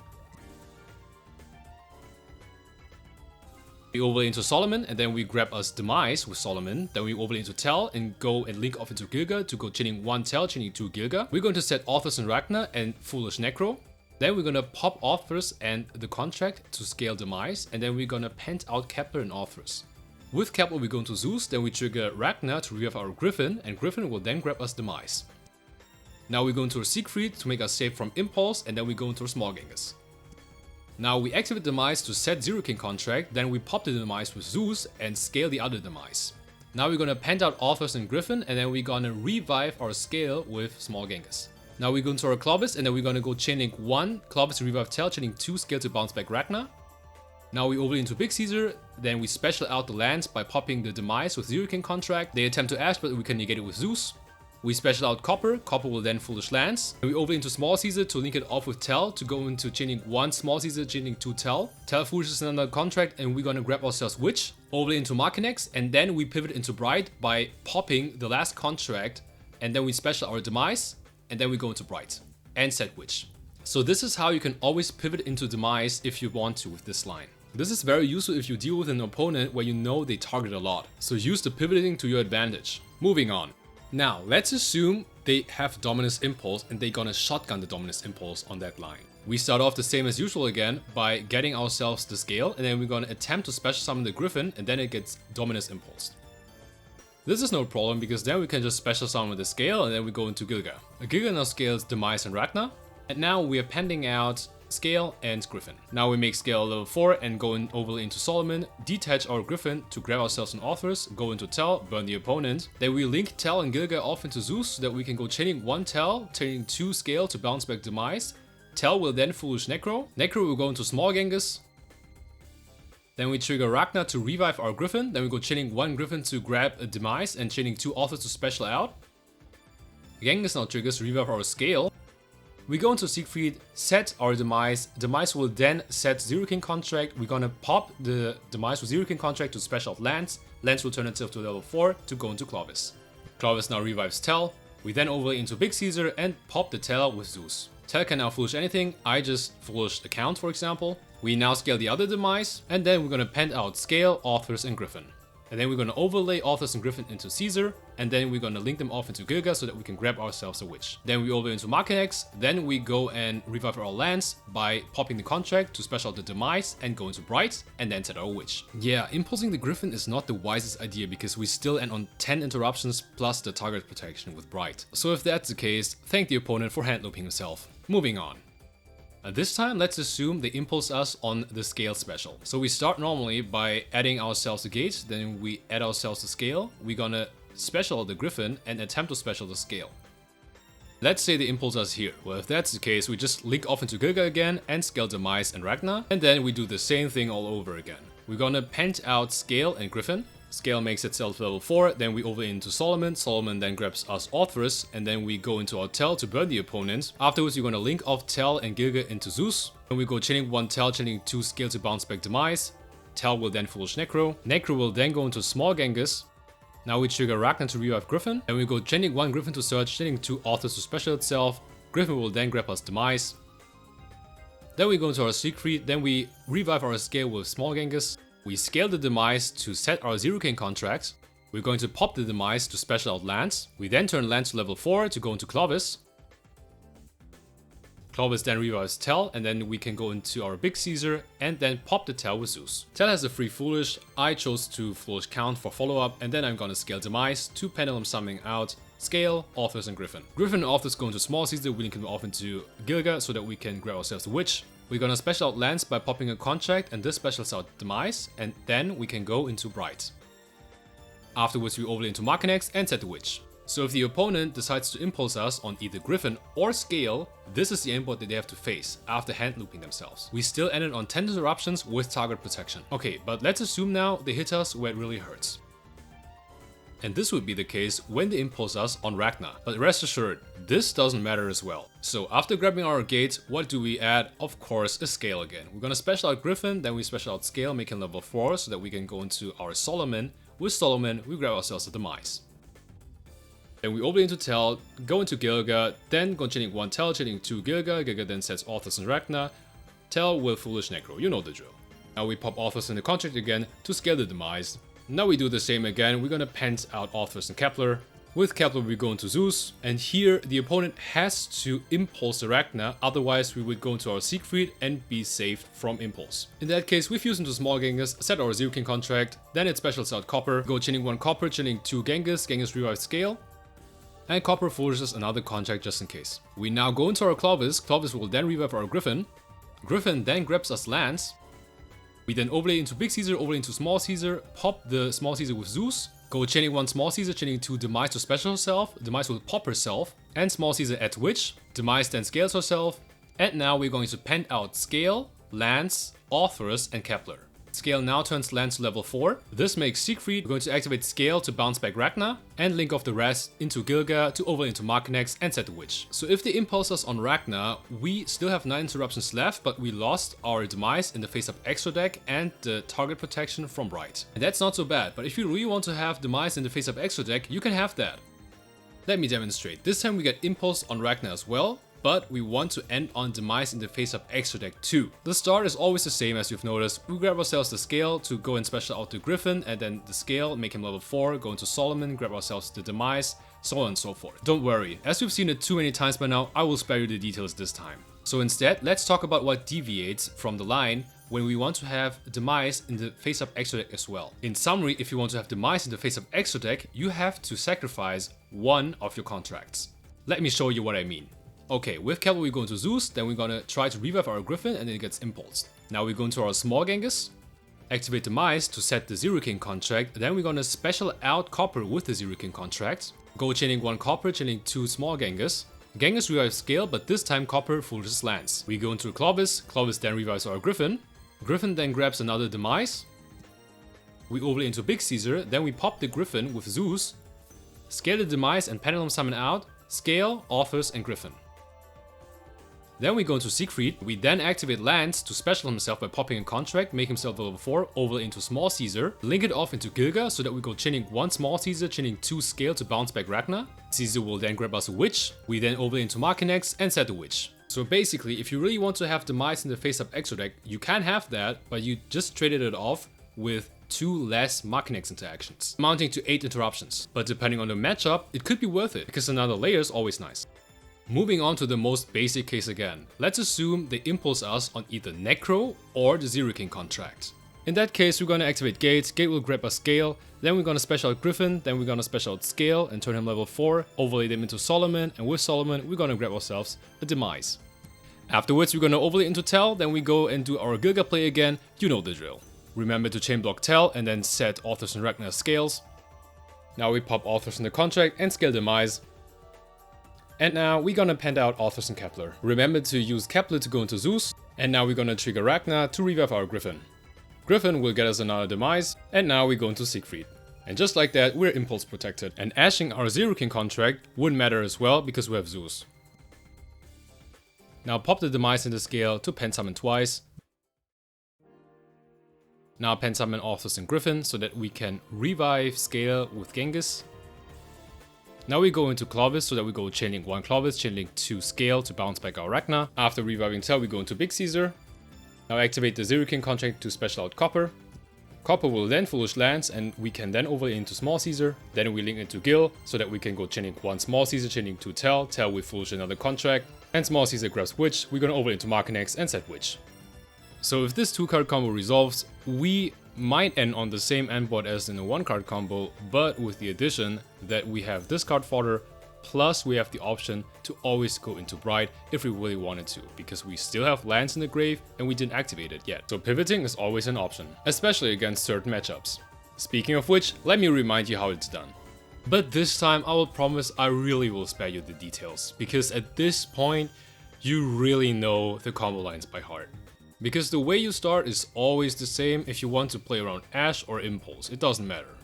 We overlay into Solomon, and then we grab us Demise with Solomon. Then we overlay into Tell and go and link off into Gilga to go chaining 1 Tell, chaining 2 Gilga. We're going to set Orthrus and Ragna and Foolish Necro. Then we're gonna pop Orthrus and the Contract to scale Demise, and then we're gonna pent out Kepler and Orthrus. With Kepler we go into Zeus, then we trigger Ragna to revive our Gryphon, and Gryphon will then grab us Demise. Now we go into our Siegfried to make us safe from Impulse, and then we go into our Small Genghis. Now we activate Demise to set Zero King contract, then we pop the Demise with Zeus and scale the other Demise. Now we're gonna pent out Authors and Gryphon, and then we're gonna revive our scale with Small Genghis. Now we go into our Clovis, and then we're gonna go Chainlink 1, Clovis to revive Tell, Chainlink 2, scale to bounce back Ragna. Now we overlay into Big Caesar, then we special out the lands by popping the Demise with Zero King contract. They attempt to Ash, but we can negate it with Zeus. We special out Copper, Copper will then Foolish lands. And we overlay into Small Caesar to link it off with Tell to go into Chainlink 1 Small Caesar, Chainlink 2 Tell. Tell Foolishes another contract, and we're gonna grab ourselves Witch, overlay into Markinex, and then we pivot into Bright by popping the last contract, and then we special our Demise, and then we go into Bright and set Witch. So this is how you can always pivot into Demise if you want to with this line. This is very useful if you deal with an opponent where you know they target a lot, so use the pivoting to your advantage. Moving on. Now, let's assume they have Dominus Impulse and they're gonna shotgun the Dominus Impulse on that line. We start off the same as usual again by getting ourselves the scale, and then we're gonna attempt to special summon the Gryphon, and then it gets Dominus Impulse. This is no problem because then we can just special summon with the scale, and then we go into Gilga. Gilga now scales Demise and Ragna, and now we are pending out Scale and Gryphon. Now we make Scale level 4 and go overlay into Solomon, detach our Gryphon to grab ourselves an Authors, go into Tell, burn the opponent. Then we link Tell and Gilga off into Zeus so that we can go chaining 1 Tell, chaining 2 Scale to bounce back Demise. Tell will then Foolish Necro. Necro will go into Small Genghis. Then we trigger Ragna to revive our Gryphon. Then we go chaining 1 Gryphon to grab a Demise and chaining 2 Authors to special out. Genghis now triggers revive our Scale. We go into Siegfried, set our Demise. Demise will then set Zero King contract. We're gonna pop the Demise with Zero King contract to special out lands. Lands will turn itself to level 4 to go into Clovis. Clovis now revives Tell. We then overlay into Big Caesar and pop the Tell with Zeus. Tell can now Foolish anything. I just Foolish the Count, for example. We now scale the other Demise, and then we're gonna pend out Scale, Authors, and Gryphon. And then we're gonna overlay Authors and Gryphon into Caesar, and then we're gonna link them off into Gilga so that we can grab ourselves a Witch. Then we overlay into Markinex, then we go and revive our lands by popping the contract to special out the Demise and go into Bright, and then set our Witch. Yeah, impulsing the Gryphon is not the wisest idea because we still end on 10 interruptions plus the target protection with Bright. So if that's the case, thank the opponent for hand looping himself. Moving on. This time, let's assume they impulse us on the Scale special. So we start normally by adding ourselves the gate, then we add ourselves the Scale. We're gonna special the Gryphon and attempt to special the Scale. Let's say they impulse us here. Well, if that's the case, we just link off into Gilga again and scale Demise and Ragna, and then we do the same thing all over again. We're gonna pent out Scale and Gryphon. Scale makes itself level 4, then we overlay into Solomon. Solomon then grabs us Authors, and then we go into our Tell to burn the opponent. Afterwards, we're gonna link off Tell and Gilga into Zeus. Then we go chaining 1 Tell, chaining 2 Scale to bounce back Demise. Tell will then Foolish Necro. Necro will then go into Small Genghis. Now we trigger Ragna to revive Gryphon. Then we go chaining 1 Gryphon to search, chaining 2 Authors to special itself. Gryphon will then grab us Demise. Then we go into our Siegfried, then we revive our Scale with Small Genghis. We scale the Demise to set our Zero King contract. We're going to pop the Demise to special out lands. We then turn lands to level 4 to go into Clovis. Clovis then revives Tell, and then we can go into our Big Caesar and then pop the Tell with Zeus. Tell has a free Foolish. I chose to Foolish Count for follow-up, and then I'm gonna scale Demise, 2 Pendulum summoning out, Scale, Authors, and Gryphon. Gryphon and Authors go into Small Caesar, we link them off into Gilga so that we can grab ourselves a Witch. We're gonna special out lands by popping a contract, and this specials out Demise, and then we can go into Bright. Afterwards we overlay into Markinex and set the Witch. So if the opponent decides to impulse us on either Gryphon or Scale, this is the endboard that they have to face after hand looping themselves. We still ended on 10 interruptions with target protection. Okay, but let's assume now they hit us where it really hurts. And this would be the case when they impulse us on Ragna. But rest assured, this doesn't matter as well. So after grabbing our gate, what do we add? Of course, a Scale again. We're gonna special out Gryphon, then we special out Scale, making level 4 so that we can go into our Solomon. With Solomon, we grab ourselves a Demise. Then we overlay into Tell, go into Gilga, then go chaining 1 Tell, chaining 2 Gilga. Gilga then sets Authors and Ragna. Tell will Foolish Necro, you know the drill. Now we pop Authors in the contract again to scale the Demise. Now we do the same again, we're gonna pent out Authors and Kepler. With Kepler we go into Zeus, and here the opponent has to impulse the Ragna, otherwise we would go into our Siegfried and be saved from impulse. In that case we fuse into Small Genghis, set our Zero King contract, then it specials out Copper, go chaining 1 Copper, chaining 2 Genghis, Genghis revives Scale, and Copper foolishes another contract just in case. We now go into our Clovis, Clovis will then revive our Gryphon. Gryphon then grabs us lands. We then overlay into Big Caesar, overlay into Small Caesar, pop the Small Caesar with Zeus, go chaining 1 Small Caesar, chaining 2 Demise to special herself, Demise will pop herself, and Small Caesar at Witch, Demise then scales herself, and now we're going to pen out Scale, Lance, Authors, and Kepler. Scale now turns Lance to level 4. This makes Siegfried. We're going to activate Scale to bounce back Ragna and link off the rest into Gilga to overlay into Markinex and set the Witch. So if they impulse us on Ragna, we still have 9 interruptions left, but we lost our Demise in the face-up extra deck and the target protection from Bright. And that's not so bad, but if you really want to have Demise in the face-up extra deck, you can have that. Let me demonstrate. This time we get impulse on Ragna as well, but we want to end on Demise in the face-up extra deck too. The start is always the same as you've noticed. We grab ourselves the Scale to go and special out the Gryphon, and then the Scale, make him level 4, go into Solomon, grab ourselves the Demise, so on and so forth. Don't worry, as we've seen it too many times by now, I will spare you the details this time. So instead, let's talk about what deviates from the line when we want to have Demise in the face-up extra deck as well. In summary, if you want to have Demise in the face-up extra deck, you have to sacrifice one of your contracts. Let me show you what I mean. Okay, with Kepler we go into Zeus, then we're gonna try to revive our Gryphon and then it gets impulsed. Now we go into our small Genghis, activate Demise to set the Zero King contract, then we're gonna special out Copper with the Zero King contract, go chaining 1 Copper, chaining 2 small Genghis. Genghis revives Scale, but this time Copper foolishes lands. We go into Clovis, Clovis then revives our Gryphon, Gryphon then grabs another Demise, we overlay into Big Caesar, then we pop the Gryphon with Zeus, scale the Demise and Pendulum Summon out, Scale, Authors and Gryphon. Then we go into Siegfried, we then activate Lance to special himself by popping a contract, make himself level 4, overlay into Small Caesar, link it off into Gilga so that we go chaining 1 Small Caesar, chaining 2 Scale to bounce back Ragna. Caesar will then grab us a Witch, we then overlay into Markinex and set the Witch. So basically, if you really want to have Demise in the face-up extra deck, you can have that, but you just traded it off with 2 less Markinex interactions, amounting to 8 interruptions. But depending on the matchup, it could be worth it, because another layer is always nice. Moving on to the most basic case again. Let's assume they impulse us on either Necro or the Zero King contract. In that case, we're gonna activate Gate, Gate will grab a Scale, then we're gonna special out Gryphon, then we're gonna special out Scale and turn him level 4, overlay them into Solomon, and with Solomon, we're gonna grab ourselves a Demise. Afterwards, we're gonna overlay into Tell, then we go and do our Gilga play again, you know the drill. Remember to chain block Tell and then set Authors and Ragna as Scales. Now we pop Authors in the contract and scale Demise. And now we're gonna pen out Authors and Kepler. Remember to use Kepler to go into Zeus. And now we're gonna trigger Ragna to revive our Gryphon. Gryphon will get us another Demise. And now we go into Siegfried. And just like that, we're impulse protected. And ashing our Zero King contract wouldn't matter as well because we have Zeus. Now pop the Demise in the Scale to pen summon twice. Now pen summon Authors and Gryphon so that we can revive Scale with Genghis. Now we go into Clovis so that we go chaining 1 Clovis, chaining 2 Scale to bounce back our Ragna. After reviving Tell, we go into Big Caesar. Now activate the Zero King contract to special out Copper. Copper will then foolish lands and we can then overlay into Small Caesar. Then we link into Gil so that we can go chaining 1 Small Caesar, chaining 2 Tell. Tell we foolish another contract. And Small Caesar grabs Witch. We're gonna overlay into Markinex and set Witch. So if this 2-card combo resolves, we might end on the same endboard as in the 1-card combo, but with the addition that we have this card fodder, plus we have the option to always go into Bright if we really wanted to, because we still have lands in the grave and we didn't activate it yet. So pivoting is always an option, especially against certain matchups. Speaking of which, let me remind you how it's done. But this time I will promise I really will spare you the details, because at this point you really know the combo lines by heart. Because the way you start is always the same if you want to play around Ash or Impulse, it doesn't matter.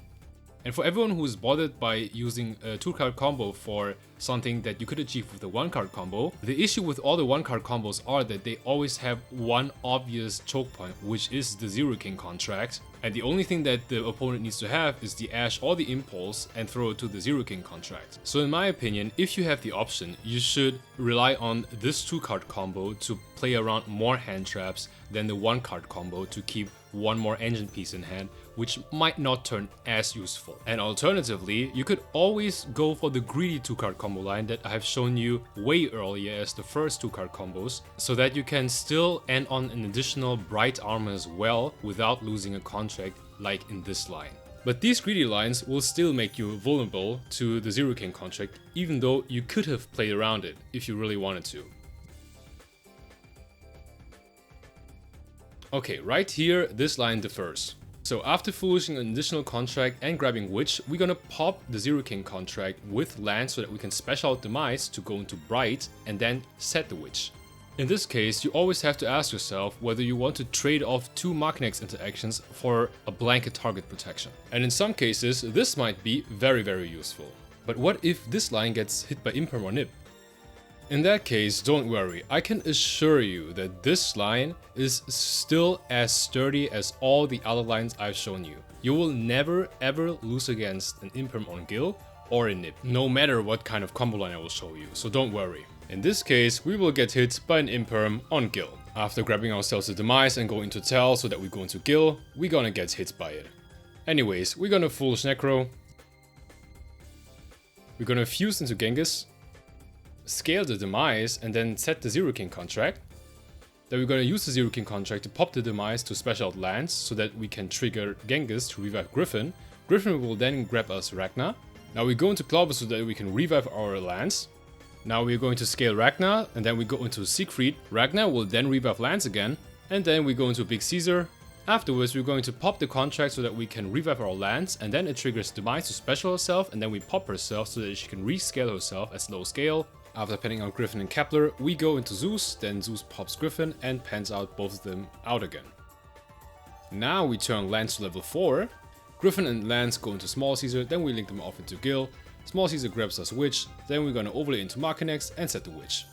And for everyone who is bothered by using a 2-card combo for something that you could achieve with a 1-card combo, the issue with all the 1-card combos are that they always have one obvious choke point, which is the Zero King contract. And the only thing that the opponent needs to have is the Ash or the Impulse and throw it to the Zero King contract. So in my opinion, if you have the option, you should rely on this 2-card combo to play around more hand traps than the 1-card combo to keep one more engine piece in hand, which might not turn as useful. And alternatively, you could always go for the greedy 2-card combo line that I have shown you way earlier as the first 2-card combos, so that you can still end on an additional bright armor as well without losing a contract like in this line. But these greedy lines will still make you vulnerable to the Zero King contract, even though you could have played around it if you really wanted to. Okay, right here, this line differs. So after foolishing an additional contract and grabbing Witch, we're gonna pop the Zero King contract with land so that we can special out Demise to go into Bright and then set the Witch. In this case, you always have to ask yourself whether you want to trade off 2 Machinax interactions for a blanket target protection. And in some cases, this might be very useful. But what if this line gets hit by Imperm or Nib? In that case, don't worry, I can assure you that this line is still as sturdy as all the other lines I've shown you. You will never ever lose against an Imperm on Gil or a Nib, no matter what kind of combo line I will show you, so don't worry. In this case, we will get hit by an Imperm on Gil. After grabbing ourselves a Demise and going to Tell so that we go into Gil, we're gonna get hit by it. Anyways, we're gonna Foolish Necro. We're gonna fuse into Genghis. Scale the Demise and then set the Zero King contract. Then we're gonna use the Zero King contract to pop the Demise to special out lands so that we can trigger Genghis to revive Gryphon. Gryphon will then grab us Ragna. Now we go into Clovis so that we can revive our lands. Now we're going to scale Ragna and then we go into Siegfried. Ragna will then revive lands again. And then we go into Big Caesar. Afterwards we're going to pop the contract so that we can revive our lands and then it triggers Demise to special herself and then we pop herself so that she can rescale herself as low scale. After penning out Gryphon and Kepler, we go into Zeus, then Zeus pops Gryphon and pens out both of them out again. Now we turn lands to level 4. Gryphon and lands go into Small Caesar, then we link them off into Gil. Small Caesar grabs us Witch, then we're gonna overlay into Machinax and set the Witch.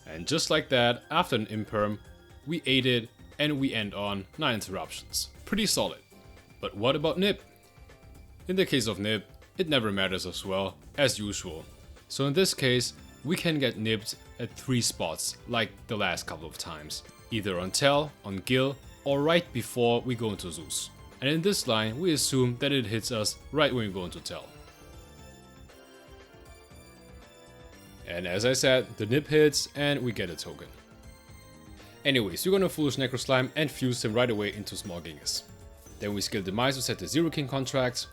And just like that, after an Imperm, we ate it and we end on 9 interruptions. Pretty solid. But what about Nib? In the case of Nib, it never matters as well, as usual. So in this case, we can get nibbed at 3 spots, like the last couple of times. Either on Tell, on Gil, or right before we go into Zeus. And in this line, we assume that it hits us right when we go into Tell. And as I said, the Nib hits and we get a token. Anyways, we're gonna Foolish Necro Slime and fuse him right away into Small Genghis. Then we scale Demise to set the Zero King contract.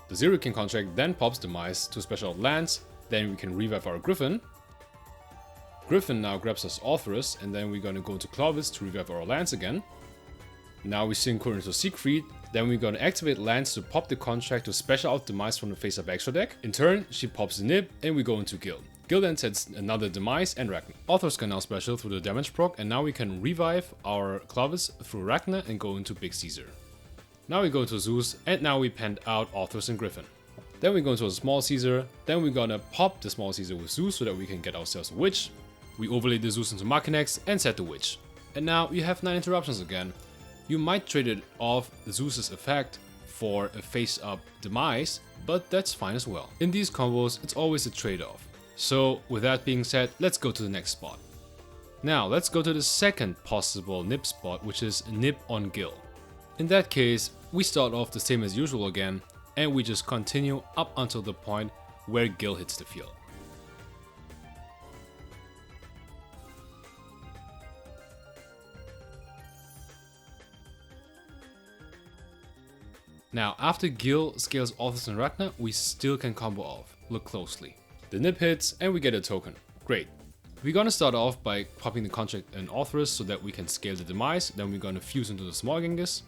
The Zero King contract then pops Demise to special out lands. Then we can revive our Gryphon. Gryphon now grabs us Orthrus and then we're gonna go into Clovis to revive our lands again. Now we synchro into Siegfried. Then we're gonna activate lands to pop the contract to special out Demise from the face-up extra deck. In turn, she pops the Nib and we go into Gil. Gil then sets another Demise and Ragna. Orthrus can now special through the damage proc and now we can revive our Clovis through Ragna and go into Big Caesar. Now we go to Zeus and now we penned out Orthrus and Gryphon. Then we go into a Small Caesar, then we're gonna pop the Small Caesar with Zeus so that we can get ourselves a Witch. We overlay the Zeus into Machinax and set the Witch. And now you have 9 interruptions again. You might trade it off Zeus's effect for a face-up Demise, but that's fine as well. In these combos, it's always a trade-off. So with that being said, let's go to the next spot. Now let's go to the second possible Nib spot, which is Nib on Gil. In that case, we start off the same as usual again, and we just continue up until the point where Gil hits the field. Now, after Gil scales Orthrus and Ragna, we still can combo off. Look closely. The Nib hits and we get a token. Great. We're gonna start off by popping the contract in Orthrus so that we can scale the Demise, then we're gonna fuse into the Small Genghis.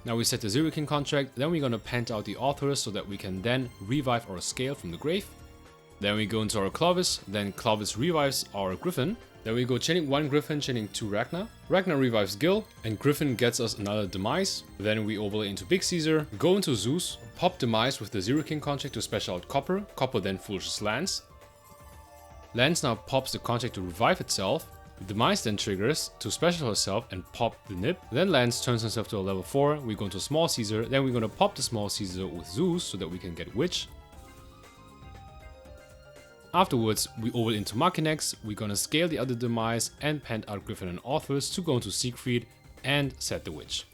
Now we set the Zero King contract, then we're gonna pent out the Orthrus so that we can then revive our scale from the grave. Then we go into our Clovis, then Clovis revives our Gryphon. Then we go chaining 1 Gryphon, chaining 2 Ragna. Ragna revives Gil, and Gryphon gets us another Demise. Then we overlay into Big Caesar, go into Zeus, pop Demise with the Zero King contract to special out Copper. Copper then foolishes lands. Lands now pops the contract to revive itself. Demise then triggers to special herself and pop the Nib. Then Lands turns himself to a level 4. We go into Small Caesar. Then we're gonna pop the Small Caesar with Zeus so that we can get Witch. Afterwards, we overlay into Machinax. We're gonna scale the other Demise and pent out Gryphon and Orthrus to go into Siegfried and set the Witch.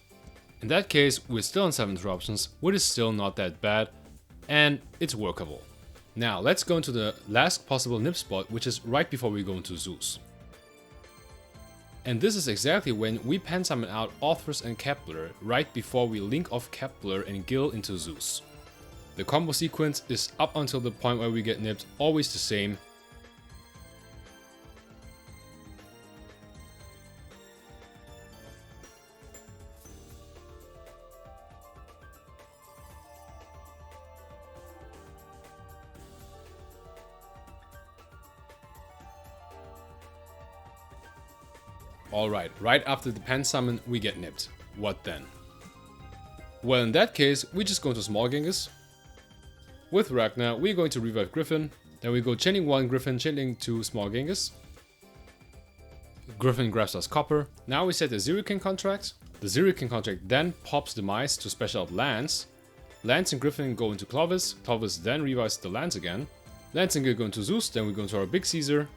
In that case, we're still on 7 interruptions, which is still not that bad, and it's workable. Now let's go into the last possible Nib spot, which is right before we go into Zeus. And this is exactly when we pen summon out Orthrus and Kepler right before we link off Kepler and Gil into Zeus. The combo sequence is up until the point where we get nibbed always the same. Alright, right after the pen summon, we get nipped. What then? Well, in that case, we just go to small Genghis. With Ragna, we're going to revive Gryphon. Then we go chaining 1 Gryphon, chaining 2 small Genghis. Gryphon grabs us copper. Now we set the Zero King contract. The Zero King contract then pops Demise to special out lands. Lands and Gryphon go into Clovis. Clovis then revives the lands again. Lands and Gilga go into Zeus, then we go into our Big Caesar.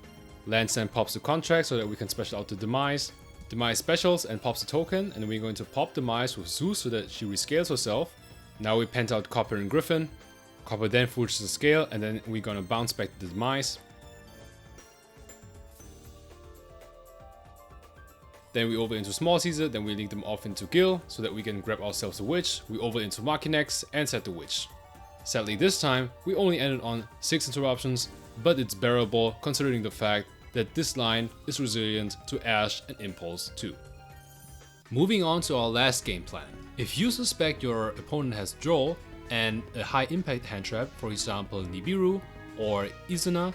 Lands then pops the contract so that we can special out the Demise. Demise specials and pops the token, and then we're going to pop Demise with Zeus so that she rescales herself. Now we pent out Copper and Gryphon. Copper then foolishes the scale, and then we're gonna bounce back the Demise. Then we over into Small Caesar, then we link them off into Gil so that we can grab ourselves a Witch. We over into Machinex and set the Witch. Sadly this time, we only ended on 6 interruptions, but it's bearable considering the fact that this line is resilient to Ash and Impulse too. Moving on to our last game plan. If you suspect your opponent has Droll and a high impact hand trap, for example Nibiru or Izuna,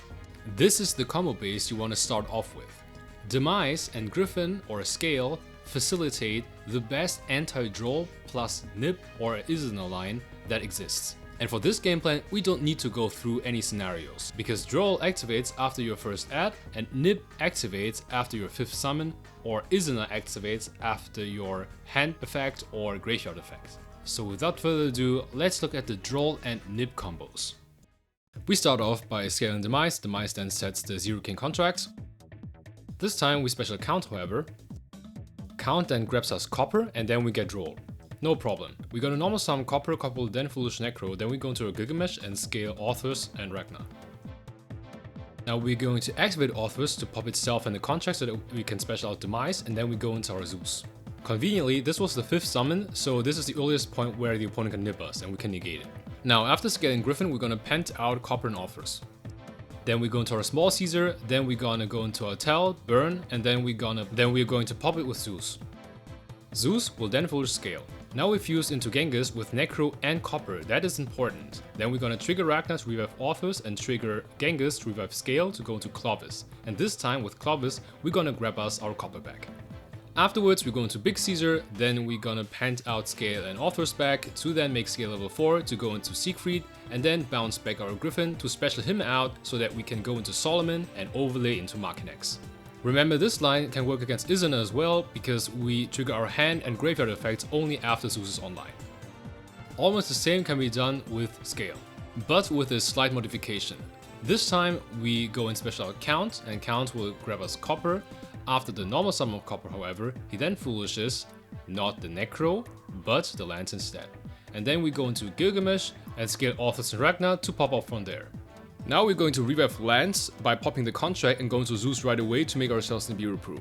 this is the combo base you want to start off with. Demise and Gryphon or Scale facilitate the best anti-Droll plus Nib or Izuna line that exists. And for this game plan, we don't need to go through any scenarios, because Droll activates after your first add, and Nib activates after your 5th summon, or Izuna activates after your hand effect or graveyard effect. So without further ado, let's look at the Droll and Nib combos. We start off by scaling Demise. Demise then sets the Zero King contract. This time we special Count, however. Count then grabs us Copper, and then we get Droll. No problem. We're gonna normal summon Copper, Copper, then Foolish Necro, then we go into a Gilgamesh and scale Authors and Ragna. Now we're going to activate Authors to pop itself in the contract so that we can special out Demise, and then we go into our Zeus. Conveniently, this was the 5th summon, so this is the earliest point where the opponent can nib us and we can negate it. Now after scaling Gryphon, we're gonna pent out Copper and Authors. Then we go into our Small Caesar, then we're gonna go into our Tell, Burn, and then we're going to pop it with Zeus. Zeus will then Foolish Scale. Now we fuse into Genghis with Necro and Copper, that is important. Then we're gonna trigger Ragna to revive Authors and trigger Genghis to revive Scale to go into Clovis. And this time with Clovis, we're gonna grab us our Copper back. Afterwards, we go into Big Caesar, then we're gonna pent out Scale and Authors back to then make Scale level 4 to go into Siegfried, and then bounce back our Gryphon to special him out so that we can go into Solomon and overlay into Machinex. Remember, this line can work against Izuna as well, because we trigger our hand and graveyard effects only after Zeus is online. Almost the same can be done with Scale, but with a slight modification. This time we go in special out Count, and Count will grab us Copper. After the normal summon of Copper, however, he then foolishes not the Necro, but the lands instead. And then we go into Gilgamesh and scale Authors and Ragna to pop up from there. Now we're going to revive lands by popping the contract and going to Zeus right away to make ourselves Nibiru proof.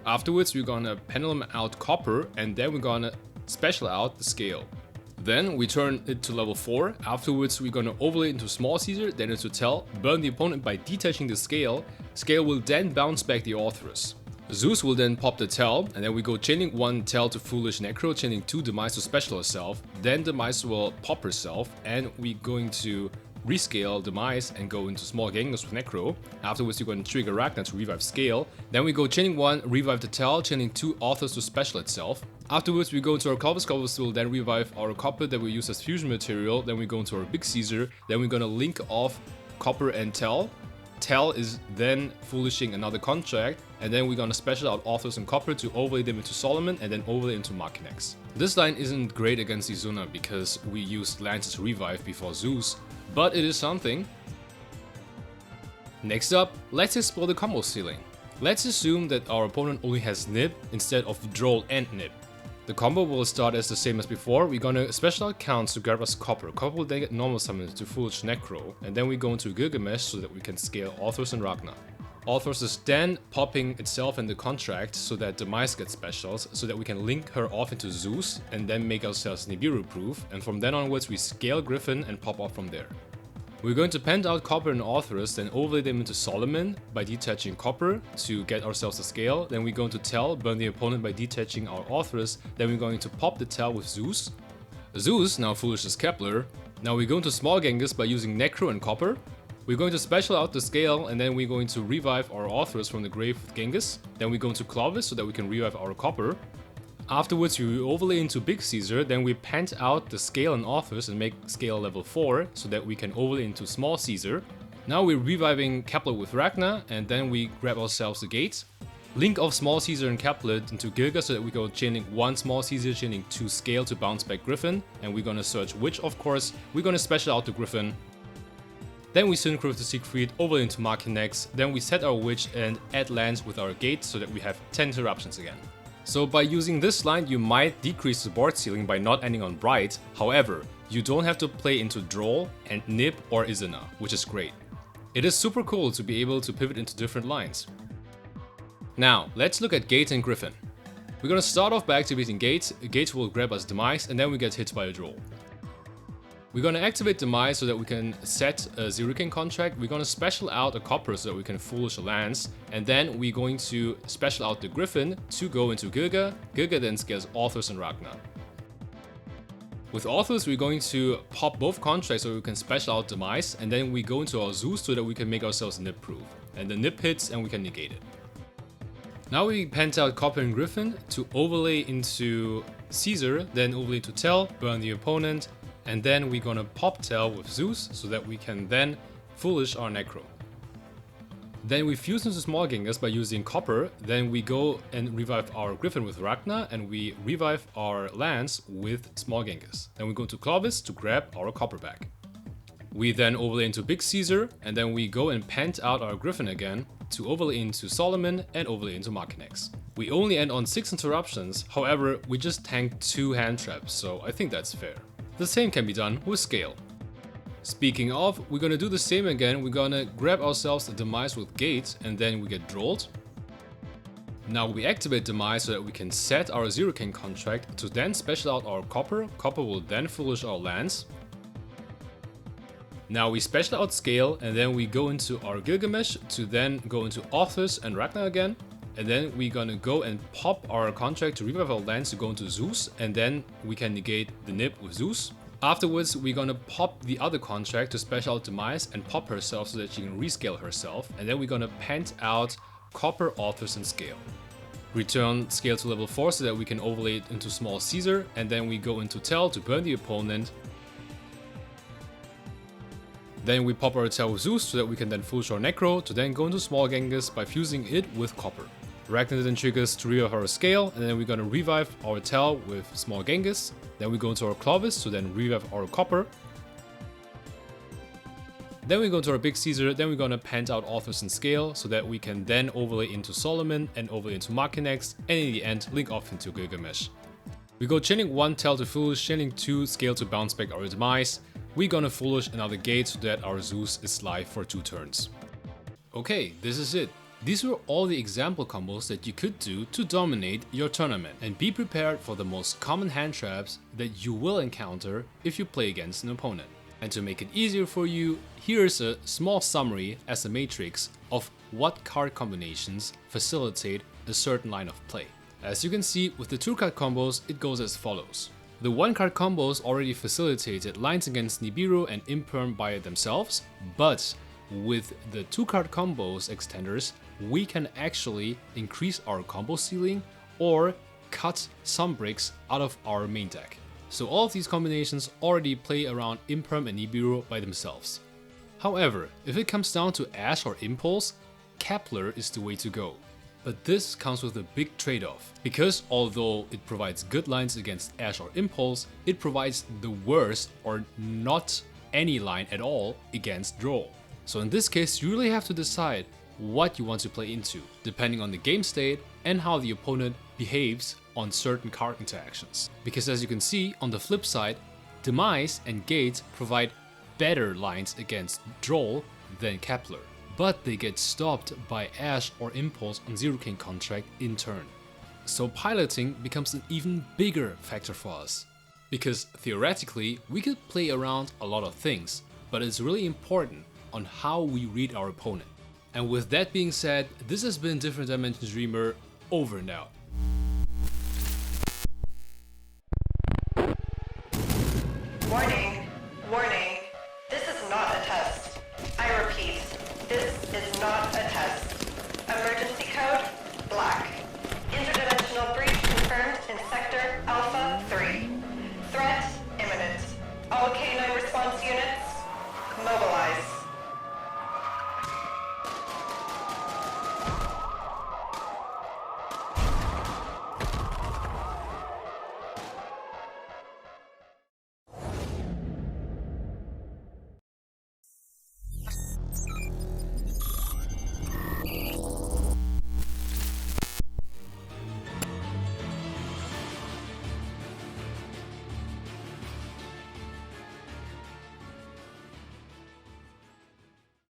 Afterwards we're gonna pendulum out Copper, and then we're gonna special out the Scale. Then we turn it to level 4, afterwards we're gonna overlay into Small Caesar, then into Tell, burn the opponent by detaching the Scale. Scale will then bounce back the Authors. Zeus will then pop the Tell, and then we go chaining 1 Tell to Foolish Necro, chaining 2 Demise to special herself, then Demise will pop herself, and we're going to rescale Demise and go into Small Genghis with Necro. Afterwards you're going to trigger Ragna to revive Scale. Then we go chaining 1, revive the Tell, chaining 2 Authors to special itself. Afterwards we go into our Clovis. Clovis will then revive our Copper that we use as fusion material. Then we go into our Big Caesar. Then we're gonna link off Copper and Tell. Tell is then foolishing another contract, and then we're gonna special out Authors and Copper to overlay them into Solomon and then overlay into Machinex. This line isn't great against Izuna because we used lands to revive before Zeus, but it is something. Next up, let's explore the combo ceiling. Let's assume that our opponent only has Nib instead of Droll and Nib. The combo will start as the same as before. We're gonna special out Counts to grab us Copper. Copper will then get normal summons to Foolish Necro, and then we go into Gilgamesh so that we can scale Authors and Ragna. Authors is then popping itself in the contract so that Demise gets specials, so that we can link her off into Zeus and then make ourselves Nibiru proof, and from then onwards we scale Gryphon and pop off from there. We're going to pent out Copper and Authors, then overlay them into Solomon by detaching Copper to get ourselves a scale. Then we're going to Tell, burn the opponent by detaching our Authors. Then we're going to pop the Tell with Zeus. Zeus now foolishes Kepler. Now we go into Small Genghis by using Necro and Copper. We're going to special out the scale, and then we're going to revive our authors from the grave with Genghis. Then we go into Clovis so that we can revive our copper. Afterwards we overlay into Big Caesar, then we pant out the scale and authors and make scale level 4 so that we can overlay into Small Caesar. Now we're reviving Kepler with Ragna, and then we grab ourselves the gate. Link off Small Caesar and Kepler into Gilga so that we go chaining 1 Small Caesar, chaining 2 scale to bounce back Gryphon, and we're gonna search Witch of course. We're gonna special out the Gryphon. Then we synchro with the Siegfried, overlay into Markinex, then we set our Witch and add lands with our gate so that we have 10 interruptions again. So by using this line you might decrease the board ceiling by not ending on Bright, however, you don't have to play into Droll and Nib or Izana, which is great. It is super cool to be able to pivot into different lines. Now, let's look at Gate and Gryphon. We're gonna start off by activating Gate. Gate will grab us Demise, and then we get hit by a Droll. We're gonna activate Demise so that we can set a Zero-King contract. We're gonna special out a copper so that we can foolish a lance, and then we're going to special out the Gryphon to go into Gilga. Gilga then scales authors and Ragna. With authors, we're going to pop both contracts so we can special out Demise, and then we go into our Zeus so that we can make ourselves Nib proof. And the Nib hits and we can negate it. Now we pant out Copper and Gryphon to overlay into Caesar, then overlay to Tell, burn the opponent, and then we're gonna pop Tell with Zeus so that we can then foolish our Necro. Then we fuse into Small Genghis by using Copper, then we go and revive our Gryphon with Ragna, and we revive our lands with Small Genghis. Then we go to Clovis to grab our Copper back. We then overlay into Big Caesar, and then we go and pant out our Gryphon again to overlay into Solomon and overlay into Markinex. We only end on 6 interruptions, however, we just tanked 2 hand traps, so I think that's fair. The same can be done with scale. Speaking of, we're gonna do the same again. We're gonna grab ourselves the Demise with Gate, and then we get Drolled. Now we activate Demise so that we can set our Zero-King contract to then special out our Copper. Copper will then foolish our lands. Now we special out Scale, and then we go into our Gilgamesh to then go into Authors and Ragna again. And then we're gonna go and pop our contract to revive our lands to go into Zeus, and then we can negate the Nib with Zeus. Afterwards, we're gonna pop the other contract to special out Demise and pop herself so that she can rescale herself, and then we're gonna pant out Copper, Authors, and Scale. Return Scale to level 4 so that we can overlay it into Small Caesar, and then we go into Tell to burn the opponent. Then we pop our Tell with Zeus so that we can then foolish our Necro to then go into Small Genghis by fusing it with Copper. Ragna then triggers to revive our Scale, and then we're gonna revive our Tell with Small Genghis. Then we go into our Clovis to then revive our Copper. Then we go to our Big Caesar, then we're gonna pant out Authors and Scale so that we can then overlay into Solomon and overlay into Markinex, and in the end link off into Gilgamesh. We go chaining 1 Tell to foolish, chaining 2 Scale to bounce back our Demise. We're gonna foolish another gate so that our Zeus is live for 2 turns. Okay, this is it. These were all the example combos that you could do to dominate your tournament, and be prepared for the most common hand traps that you will encounter if you play against an opponent. And to make it easier for you, here's a small summary as a matrix of what card combinations facilitate a certain line of play. As you can see, with the 2-card combos, it goes as follows. The 1-card combos already facilitated lines against Nibiru and Imperm by themselves, but with the 2-card combos extenders, we can actually increase our combo ceiling or cut some bricks out of our main deck. So all of these combinations already play around Imperm and Nibiru by themselves. However, if it comes down to Ash or Impulse, Kepler is the way to go. But this comes with a big trade-off, because although it provides good lines against Ash or Impulse, it provides the worst or not any line at all against Droll. So in this case, you really have to decide what you want to play into, depending on the game state and how the opponent behaves on certain card interactions. Because as you can see, on the flip side, Demise and Gate provide better lines against Droll than Kepler, but they get stopped by Ash or Impulse on Zero-King contract in turn. So piloting becomes an even bigger factor for us. Because theoretically, we could play around a lot of things, but it's really important on how we read our opponent. And with that being said, this has been Different Dimensions Dreamer, over and out.